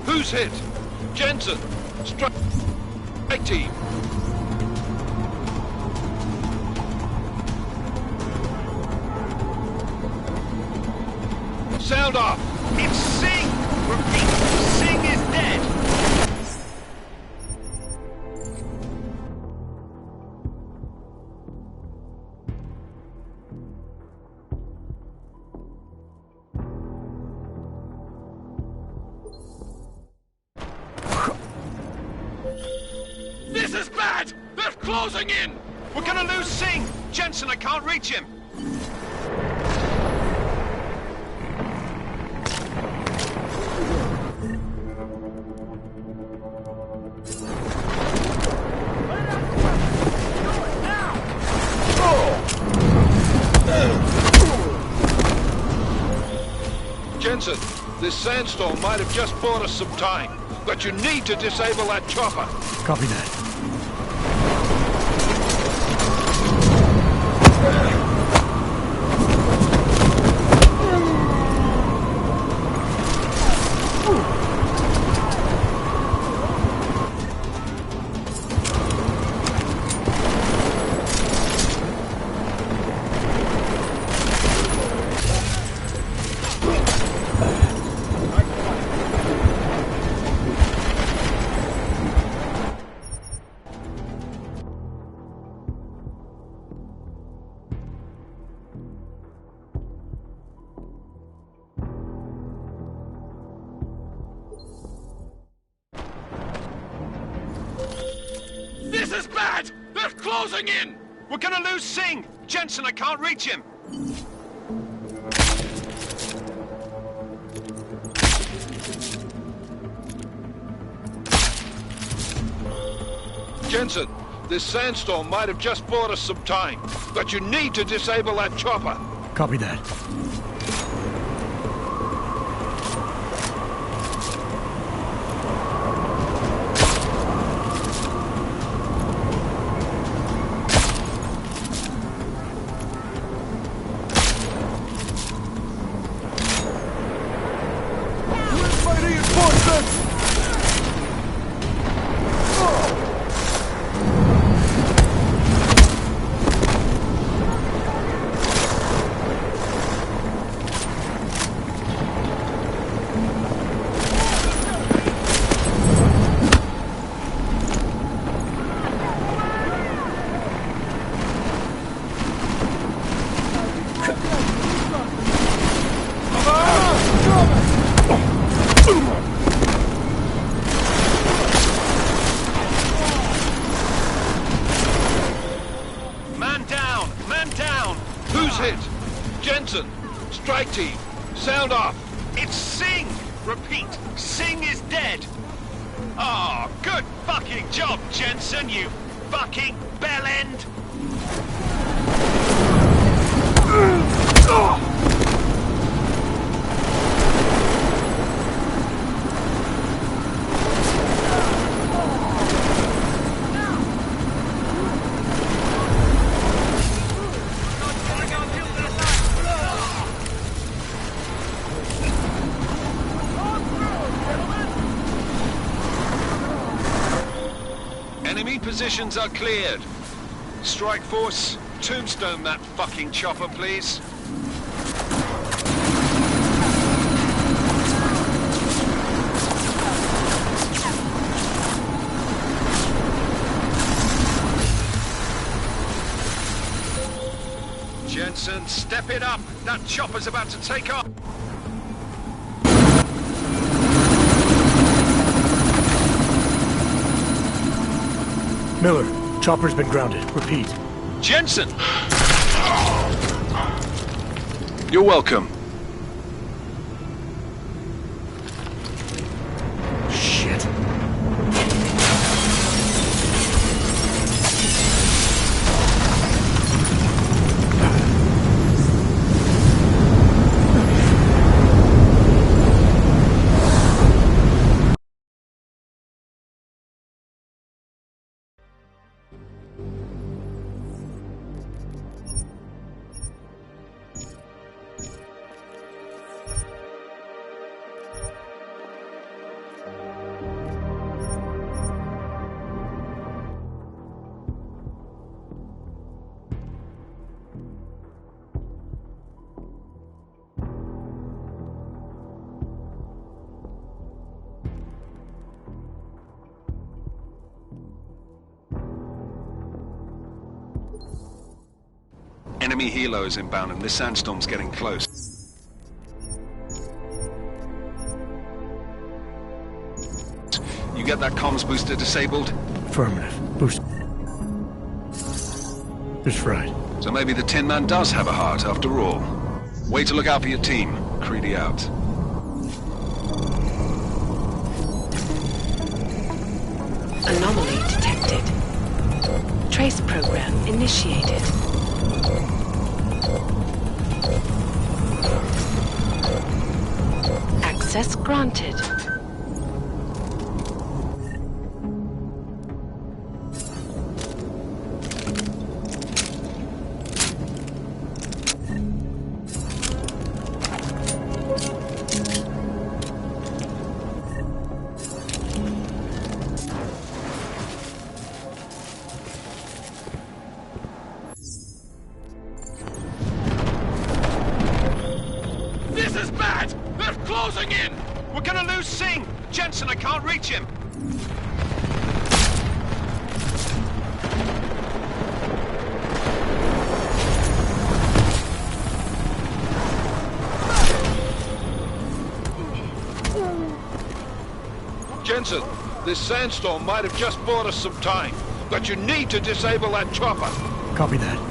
Who's hit? Jensen! Strike team! Sound off! It's Singh! Repeat, Singh is dead! This is bad! They're closing in! We're gonna lose Singh! Jensen, I can't reach him! Jensen, this sandstorm might have just bought us some time, but you need to disable that chopper. Copy that. This is bad! They're closing in! We're gonna lose Singh! Jensen, I can't reach him! Jensen, this sandstorm might have just bought us some time, but you need to disable that chopper. Copy that. Jensen! Strike team! Sound off! It's Singh! Repeat, Singh is dead! Oh, good fucking job, Jensen, you fucking bellend! Enemy positions are cleared. Strike Force, tombstone that fucking chopper, please. Jensen, step it up. That chopper's about to take off. Miller, chopper's been grounded. Repeat. Jensen! You're welcome. Shit. Enemy helos inbound and this sandstorm's getting close. You get that comms booster disabled? Affirmative. Boost. There's fried. So maybe the Tin Man does have a heart after all. Way to look out for your team. Creedy out. Anomaly detected. Trace program initiated. Access granted. This is bad! They're closing in! We're gonna lose Singh! Jensen, I can't reach him! Jensen, this sandstorm might have just bought us some time, but you need to disable that chopper. Copy that.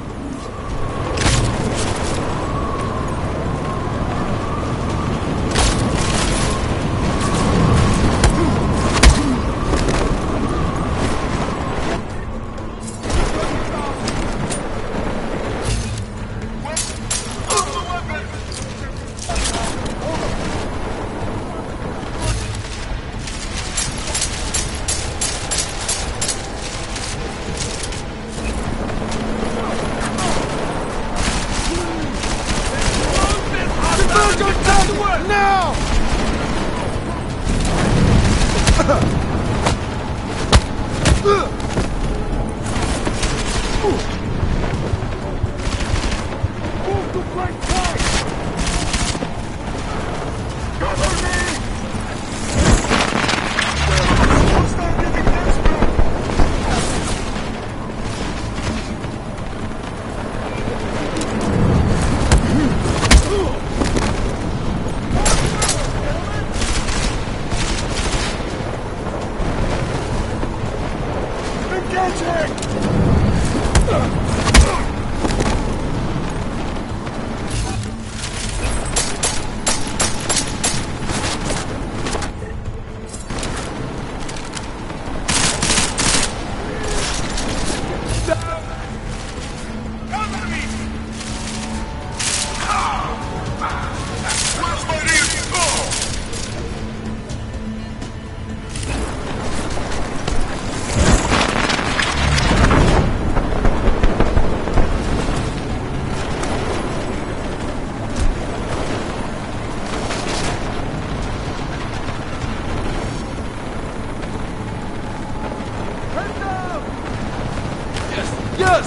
Yes!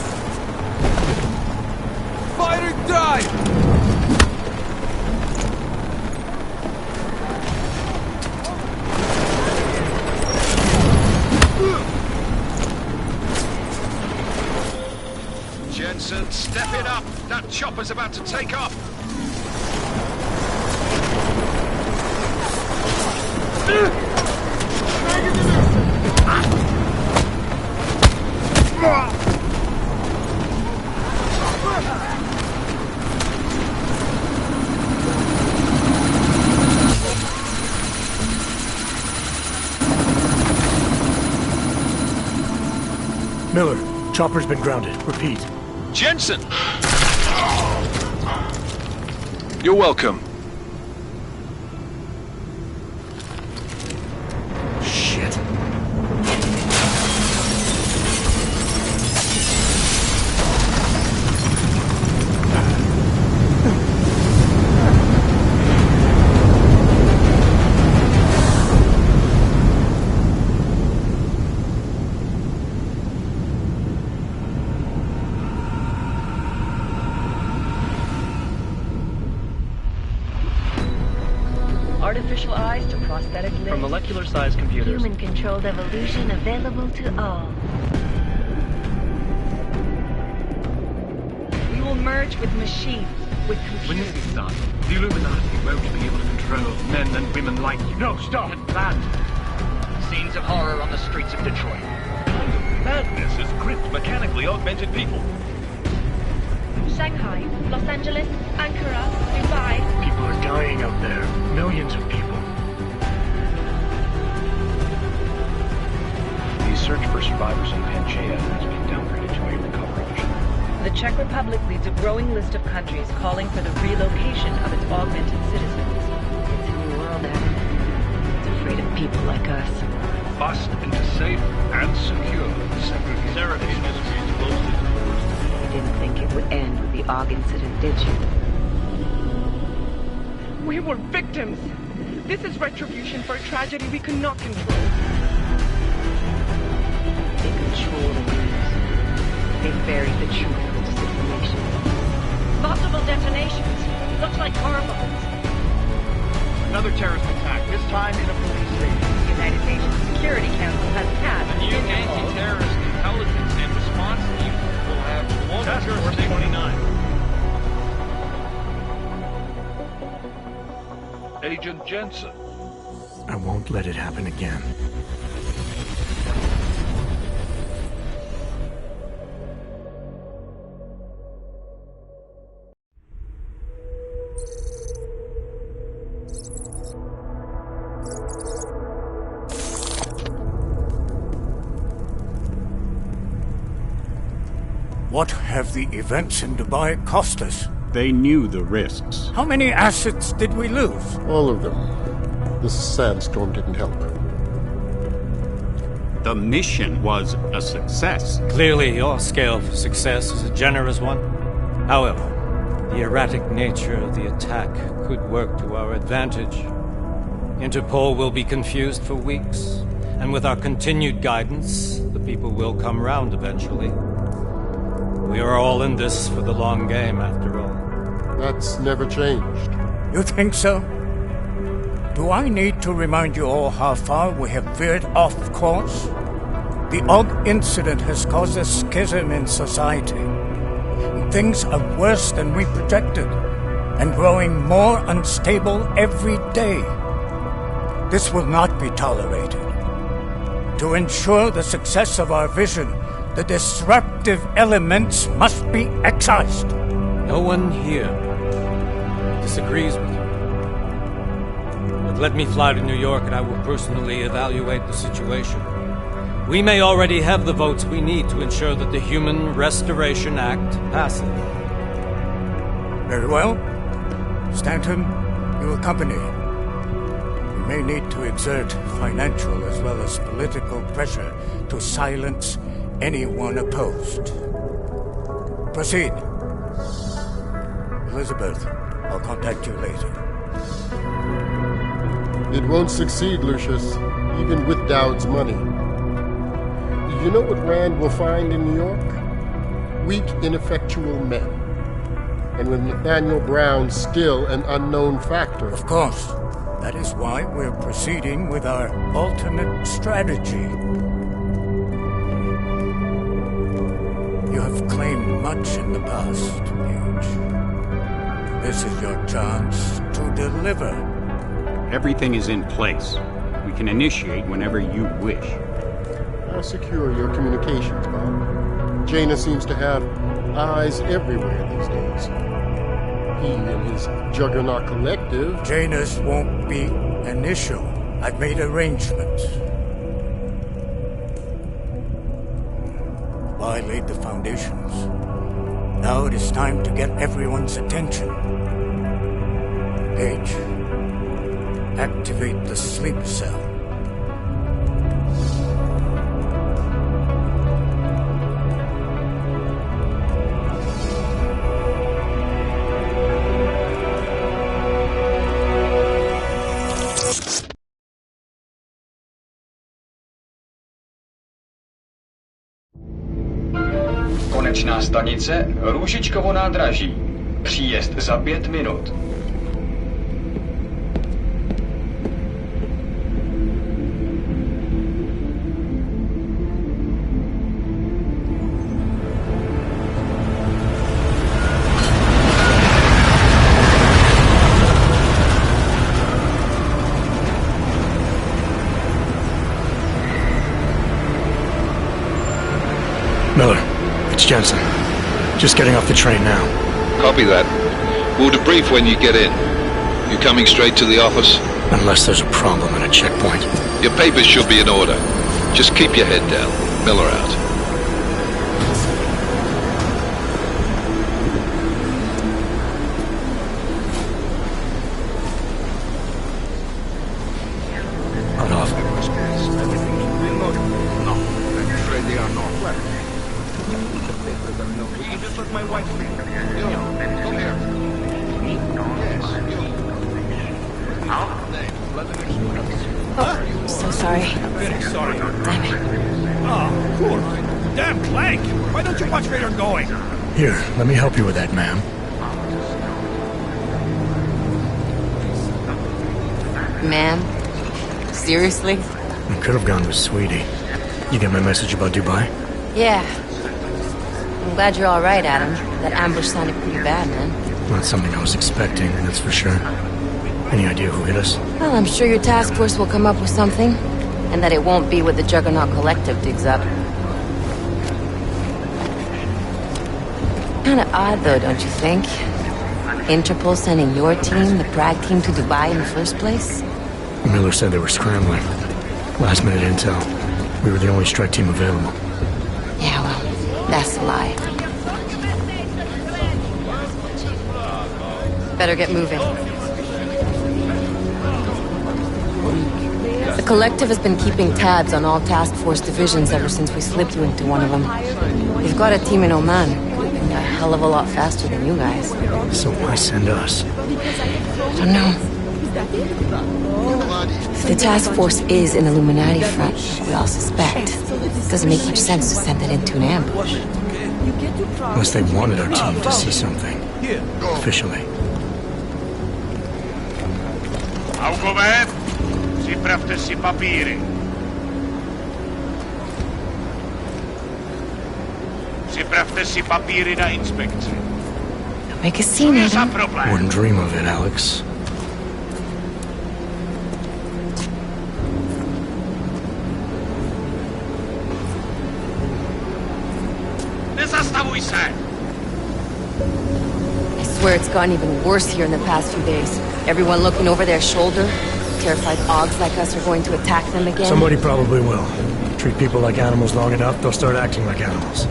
Fighting time! Jensen, step it up! That chopper's about to take off! Miller, chopper's been grounded. Repeat. Jensen! You're welcome. Shit. Artificial eyes to prosthetic limbs. From molecular-sized computers. Human-controlled evolution available to all. We will merge with machines, with When computers. this starts, the Illuminati won't be able to control men and women like you. No, stop! And planned. Scenes of horror on the streets of Detroit. Madness has gripped mechanically augmented people. Shanghai, Los Angeles, Ankara, Dubai. People are dying out there. Millions of people. The search for survivors in Pangaea has been downgraded to a recovery mission. The Czech Republic leads a growing list of countries calling for the relocation of its augmented citizens. It's a new world, Adam. It's afraid of people like us. Bust into safe and secure segregation district. You didn't think it would end with the AUG incident, did you? We were victims. This is retribution for a tragedy we could not control. They control the news. They buried the truth with disinformation. Multiple detonations. Looks like car bombs. Another terrorist attack, this time in a police station. The United Nations Security Council has passed The new anti-terrorist intelligence and response team will have Task Force 29. Agent Jensen. I won't let it happen again. What have the events in Dubai cost us? They knew the risks. How many assets did we lose? All of them. This sandstorm didn't help. The mission was a success. Clearly, your scale for success is a generous one. However, the erratic nature of the attack could work to our advantage. Interpol will be confused for weeks, and with our continued guidance, the people will come round eventually. We are all in this for the long game, after all. That's never changed. You think so? Do I need to remind you all how far we have veered off course? The AUG incident has caused a schism in society. Things are worse than we projected, and growing more unstable every day. This will not be tolerated. To ensure the success of our vision, the disruptive elements must be excised. No one here disagrees with you. But let me fly to New York and I will personally evaluate the situation. We may already have the votes we need to ensure that the Human Restoration Act passes. Very well. Stanton, you accompany. We may need to exert financial as well as political pressure to silence anyone opposed. Proceed. Elizabeth, I'll contact you later. It won't succeed, Lucius, even with Dowd's money. You know what Rand will find in New York? weak, ineffectual men. And with Nathaniel Brown still an unknown factor. Of course. That is why we're proceeding with our alternate strategy. You have claimed much in the past, Huge. This is your chance to deliver. Everything is in place. We can initiate whenever you wish. How secure your communications, Bob? Jaina seems to have eyes everywhere these days. He and his Juggernaut Collective... Janus won't be an issue. I've made arrangements. I laid the foundations. Now it is time to get everyone's attention. Page, activate the sleep cell. Konečná stanice Růžičkovo nádraží. Příjezd za 5 minut. Miller, it's Jensen. Just getting off the train now. Copy that. We'll debrief when you get in. You coming straight to the office? Unless there's a problem at a checkpoint. Your papers should be in order. Just keep your head down. Miller out. Hold off. No, I'm afraid they are not. You just let my wife leave. Come here. Oh, so sorry. Very sorry. Damn it. Oh, cool. Damn Clank! Why don't you watch where you're going? Here, let me help you with that, ma'am. Ma'am? Seriously? I could have gone with Sweetie. You get my message about Dubai? Yeah. I'm glad you're all right, Adam. That ambush sounded pretty bad, man. Not something I was expecting, that's for sure. Any idea who hit us? Well, I'm sure your task force will come up with something. And that it won't be what the Juggernaut Collective digs up. Kinda odd, though, don't you think? Interpol sending your team, the Prague team, to Dubai in the first place? Miller said they were scrambling. Last minute intel. We were the only strike team available. Yeah, well, that's a lie. Better get moving. The Collective has been keeping tabs on all task force divisions ever since we slipped you into one of them. We've got a team in Oman. A hell of a lot faster than you guys. So why send us? I don't know. If the task force is an Illuminati front, we all suspect, it doesn't make much sense to send it into an ambush. Unless they wanted our team to see something. Officially. Augové, připravte si papíry. Připravte si papíry na inspekci. Make a scene, Adam. Wouldn't dream of it, Alex. Nezastavuj se! I swear it's gotten even worse here in the past few days. Everyone looking over their shoulder. Terrified Augs like us are going to attack them again. Somebody probably will. Treat people like animals long enough, they'll start acting like animals.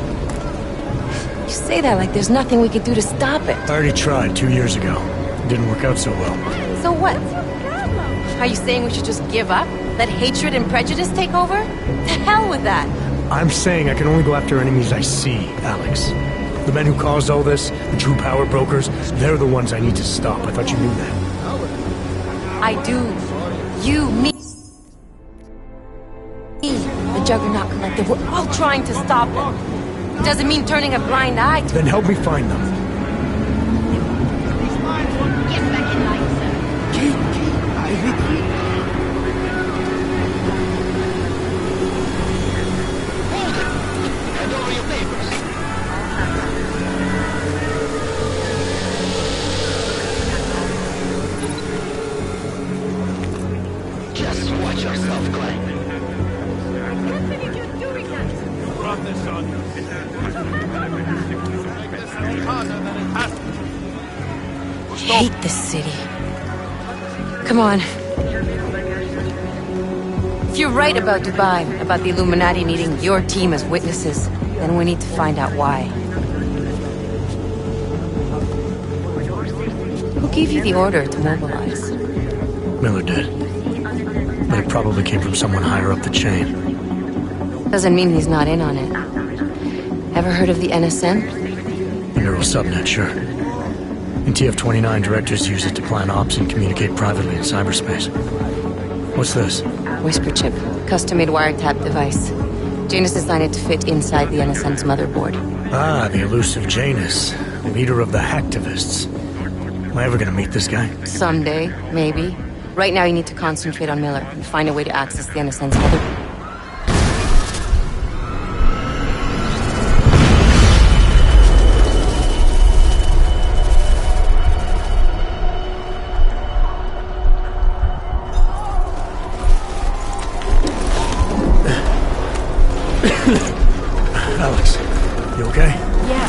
You say that like there's nothing we could do to stop it. I already tried 2 years ago. It didn't work out so well. So what? Are you saying we should just give up? Let hatred and prejudice take over? The hell with that! I'm saying I can only go after enemies I see, Alex. The men who caused all this, the true power brokers, they're the ones I need to stop. I thought you knew that. I do. You, me, the Juggernaut Collective, we're all trying to stop them. Doesn't mean turning a blind eye to... Then help me find them. Get back in line, sir. Hand over your papers. Just watch yourself, Glenn. You brought this on you. Hate this city. Come on. If you're right about Dubai, about the Illuminati needing your team as witnesses, then we need to find out why. Who gave you the order to mobilize? Miller did. But it probably came from someone higher up the chain. Doesn't mean he's not in on it. Ever heard of the NSN? The neural subnet, sure. In TF-29, directors use it to plan ops and communicate privately in cyberspace. What's this? Whisper chip. Custom-made wiretap device. Janus designed it to fit inside the NSN's motherboard. Ah, the elusive Janus. Leader of the hacktivists. Am I ever gonna meet this guy? Someday, maybe. Right now you need to concentrate on Miller and find a way to access the NSN's motherboard. Alex, you okay? Yeah.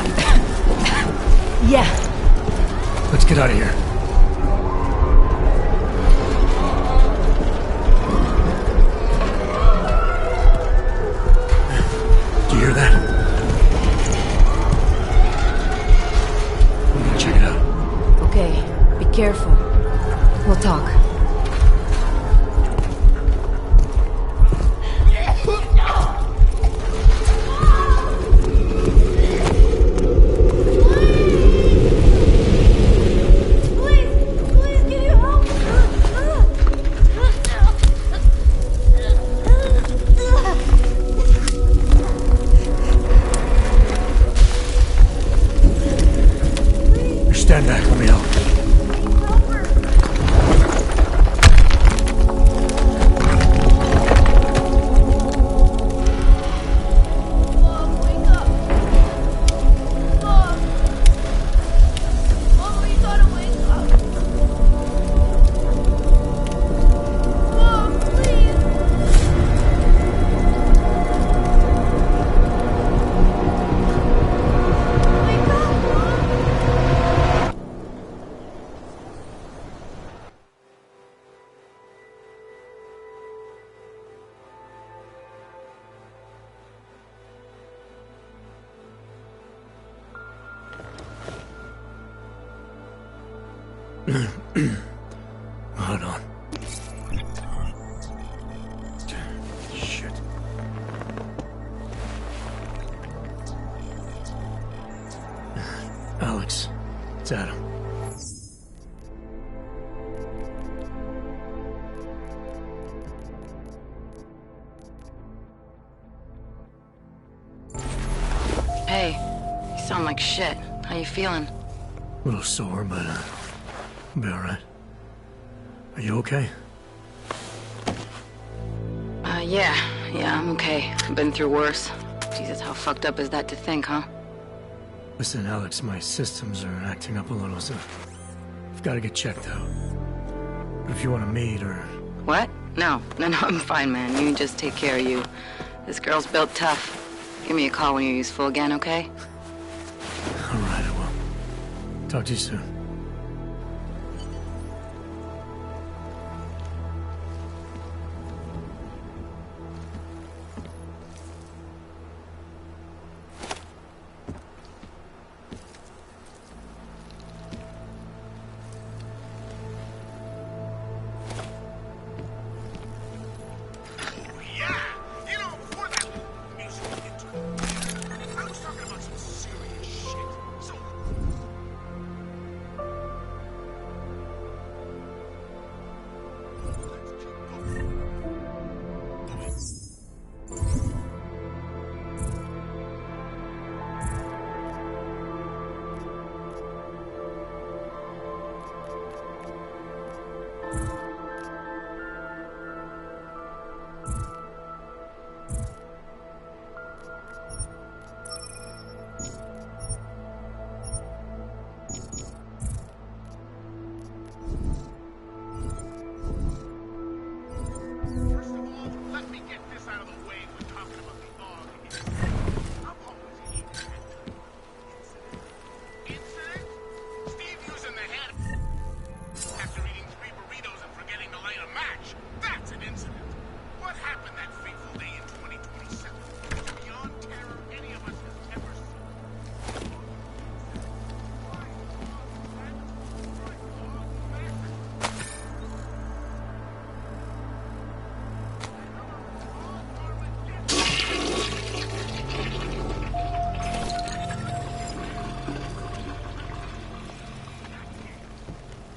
Yeah. Let's get out of here. Do you hear that? I'm gonna check it out. Okay, be careful. We'll talk. Stand back, let me help. Hold on. Shit. Alex, it's Adam. Hey, you sound like shit. How you feeling? A little sore, but I'll be alright. Are you okay? Yeah, I'm okay. I've been through worse. Jesus, how fucked up is that to think, huh? Listen, Alex, my systems are acting up a little, so I've got to get checked out. But if you want to meet or... What? No, I'm fine, man. You just take care of you. This girl's built tough. Give me a call when you're useful again, okay? Alright, I will. Talk to you soon.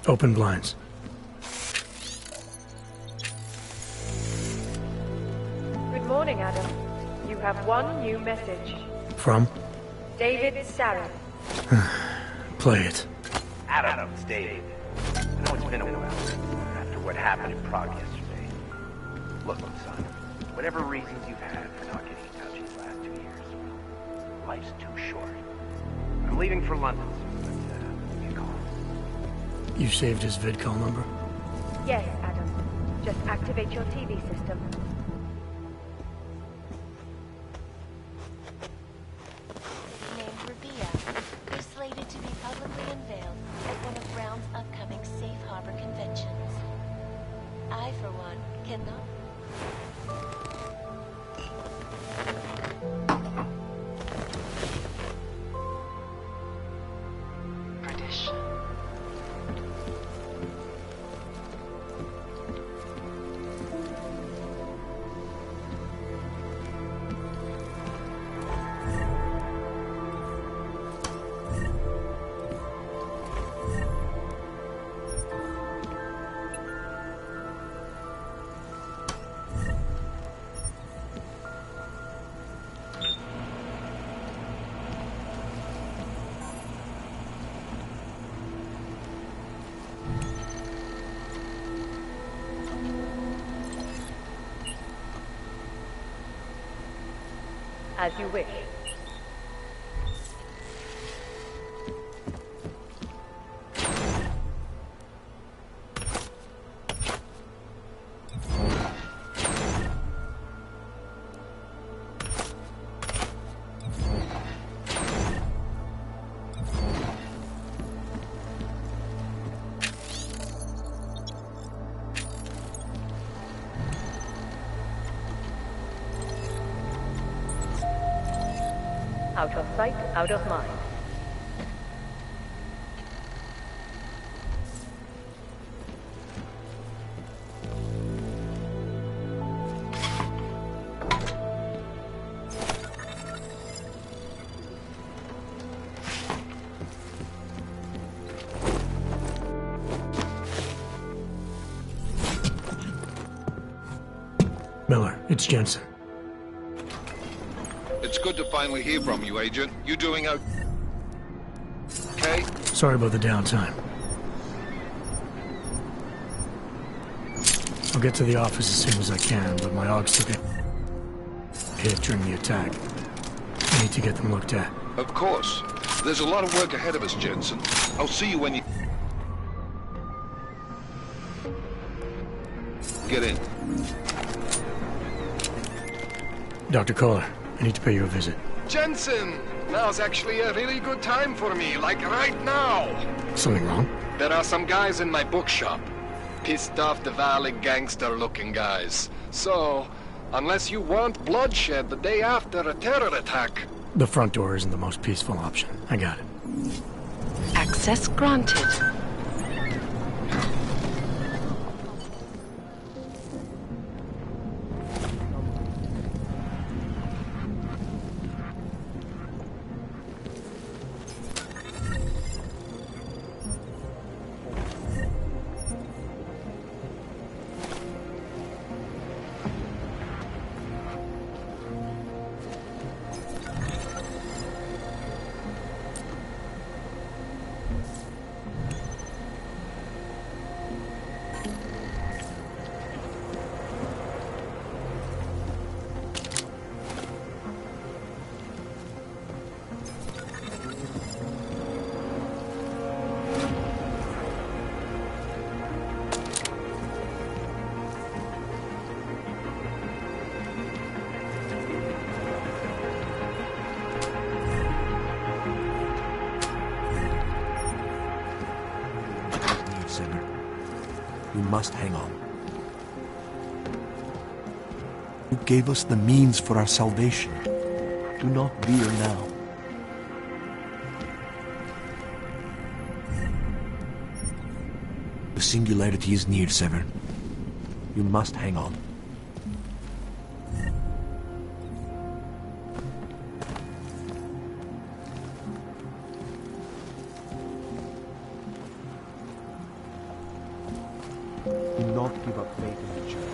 Open blinds. Good morning, Adam. You have one new message. From? David Sarah. Play it. Adam, it's David. I know it's been a while after what happened in Prague yesterday. Look, son, whatever reasons you've had for not getting in touch these last 2 years, well, life's too short. I'm leaving for London soon, but you call. You saved his VidCall number? Yes, Adam. Just activate your TV system. Named Rabia, is slated to be publicly unveiled at one of Brown's upcoming Safe Harbor conventions. I, for one, cannot. Perdition. As you wish. Out of sight, out of mind. Miller, it's Jensen. It's good to finally hear from you, Agent. You doing okay? Sorry about the downtime. I'll get to the office as soon as I can, but my AUGs took a hit during the attack. I need to get them looked at. Of course. There's a lot of work ahead of us, Jensen. I'll see you when you get in. Dr. Kohler, I need to pay you a visit. Jensen! Now's actually a really good time for me, like right now. Something wrong? There are some guys in my bookshop. Pissed off the Valley gangster-looking guys. So, unless you want bloodshed the day after a terror attack... The front door isn't the most peaceful option. I got it. Access granted. You must hang on. You gave us the means for our salvation. Do not veer now. The singularity is near, Sever. You must hang on. not give up faith in the church.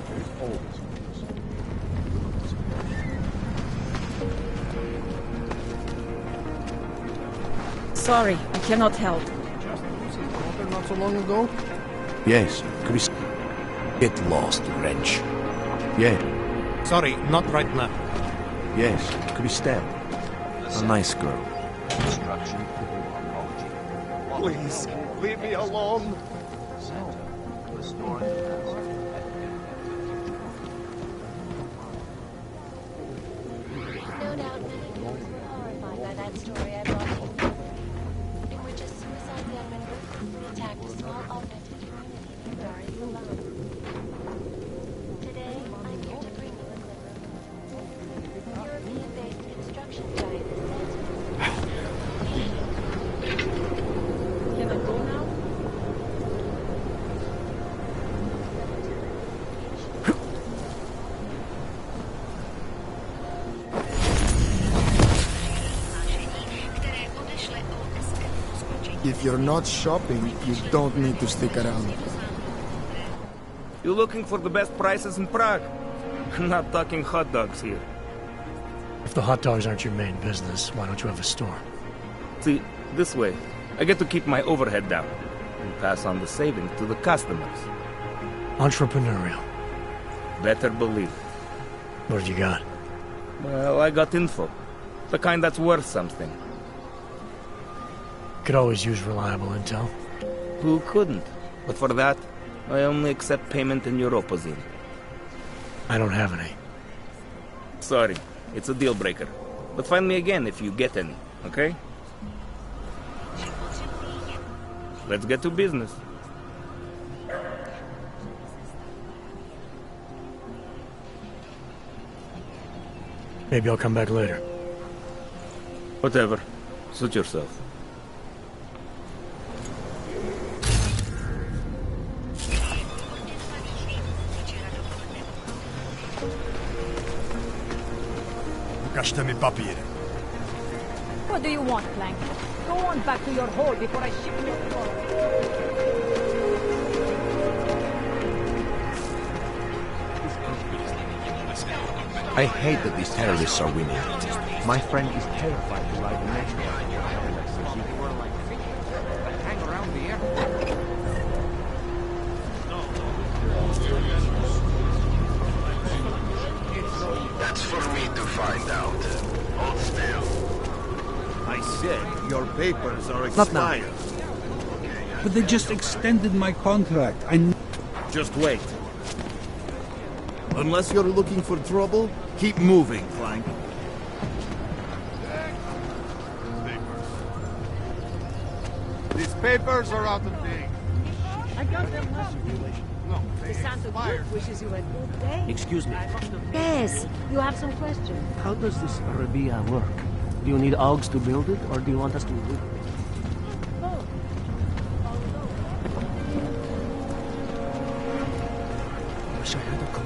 There's always Sorry, I cannot help. not so long ago? Yes, Chris. Get lost, wrench. Yeah. Sorry, not right now. Yes, Christelle. A nice girl. Instruction, apology. Please, leave me alone. Restore the No doubt many viewers were horrified by that story I brought you, in which a suicide gunman ruthlessly attacked a small augmented community near Dar es Salaam. Today, I'm here to bring you a glimmer of hope. European-based construction giant Can I go now? If you're not shopping, you don't need to stick around. You looking for the best prices in Prague? Not talking hot dogs here. If the hot dogs aren't your main business, why don't you have a store? See, this way, I get to keep my overhead down and pass on the savings to the customers. Entrepreneurial. Better believe. What have you got? Well, I got info. The kind that's worth something. Could always use reliable intel. Who couldn't? But for that, I only accept payment in Europozine. I don't have any. Sorry, it's a deal breaker. But find me again if you get any, okay? Let's get to business. Maybe I'll come back later. Whatever. Suit yourself. Ukažte mi papír. What do you want, Plank? Go on back to your hole before I ship you I hate that these terrorists are winning. My friend is terrified to ride the metro. Hang around the airport. That's for me to find out. Hold still. I said your papers are Not now. expired. But they just extended my contract. Just wait. Unless you're looking for trouble, keep moving, Clank. These papers are out of date. I got them last week. No, The Santa Claus wishes you a good day. Excuse me. Yes, you have some questions. How does this Arabia work? Do you need Augs to build it, or do you want us to do it?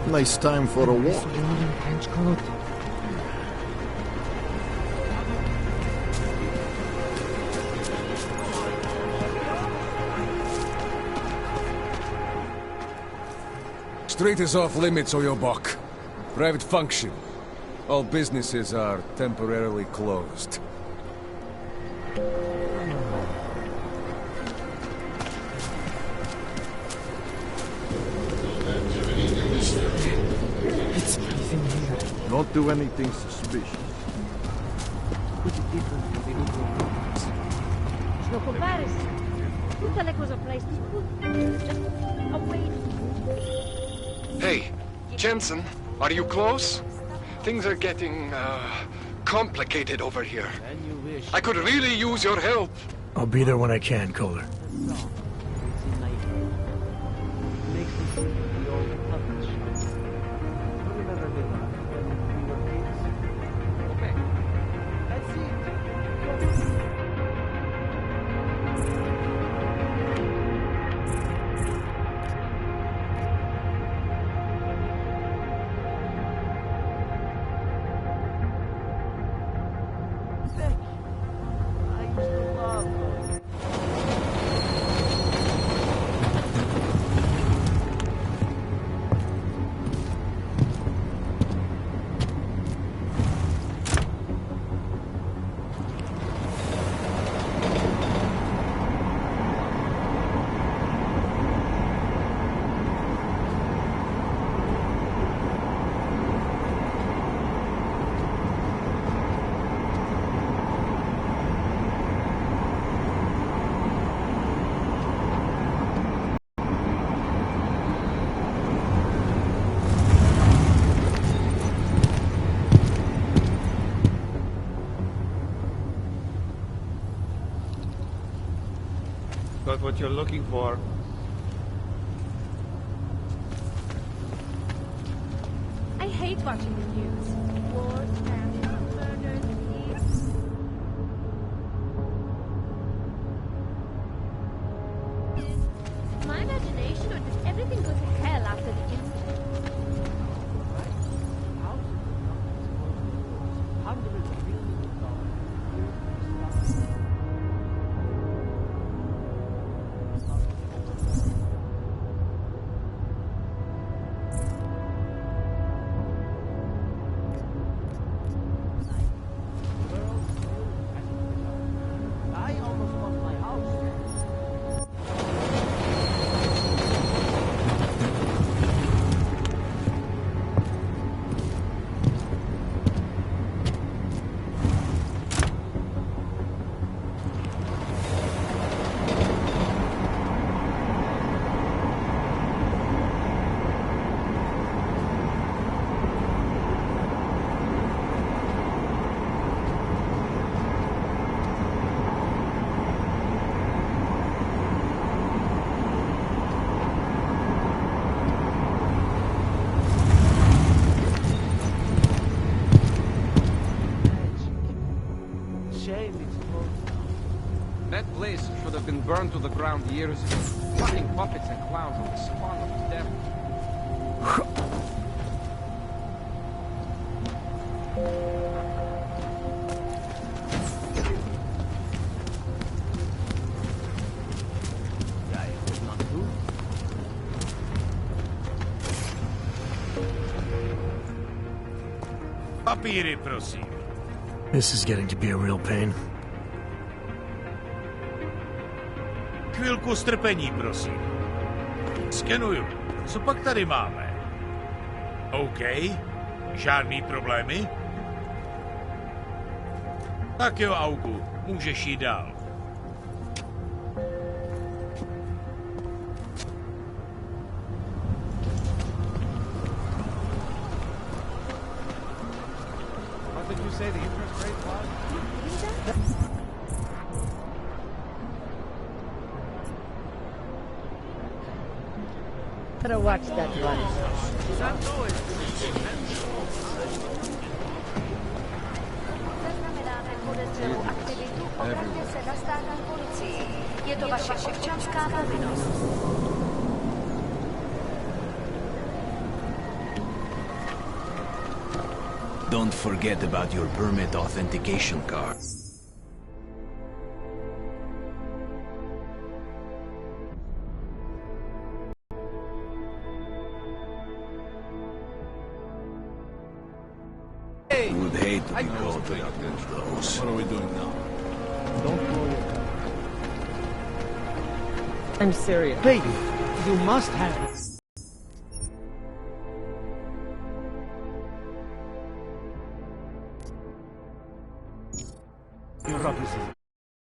Nice time for a walk. Street is off limits, Oyobok. Private function. All businesses are temporarily closed. It's breathing here. Don't do anything suspicious. Put it differently, they don't know words. No comparison. Intellect was a place to put. Just away. Hey, Jensen, are you close? Things are getting, complicated over here. I could really use your help. I'll be there when I can, Kohler. I used to love what you're looking for. I hate watching the news. Wars, famine, murders, thieves. My imagination, or did everything go to hell after the incident? That place should have been burned to the ground years ago. Fucking puppets and clowns are the spawn of the devil. Papíry, prosím. This is getting to be a real pain. Chvilku strpení, prosím. Skenuju. Co pak tady máme? OK. Žádný problémy? Tak jo, Augu. Můžeš jít dál. What did you say the interest rate was? Better watch that one. Zaznamenáme podezřelou aktivitu, obraťte se na státní policii. Je to vaše občanská povinnost. Don't forget about your permit authentication card. Would hate to be caught without one of those. What are we doing now? Don't blow your cover. I'm serious. Wait, you must have it. Your office is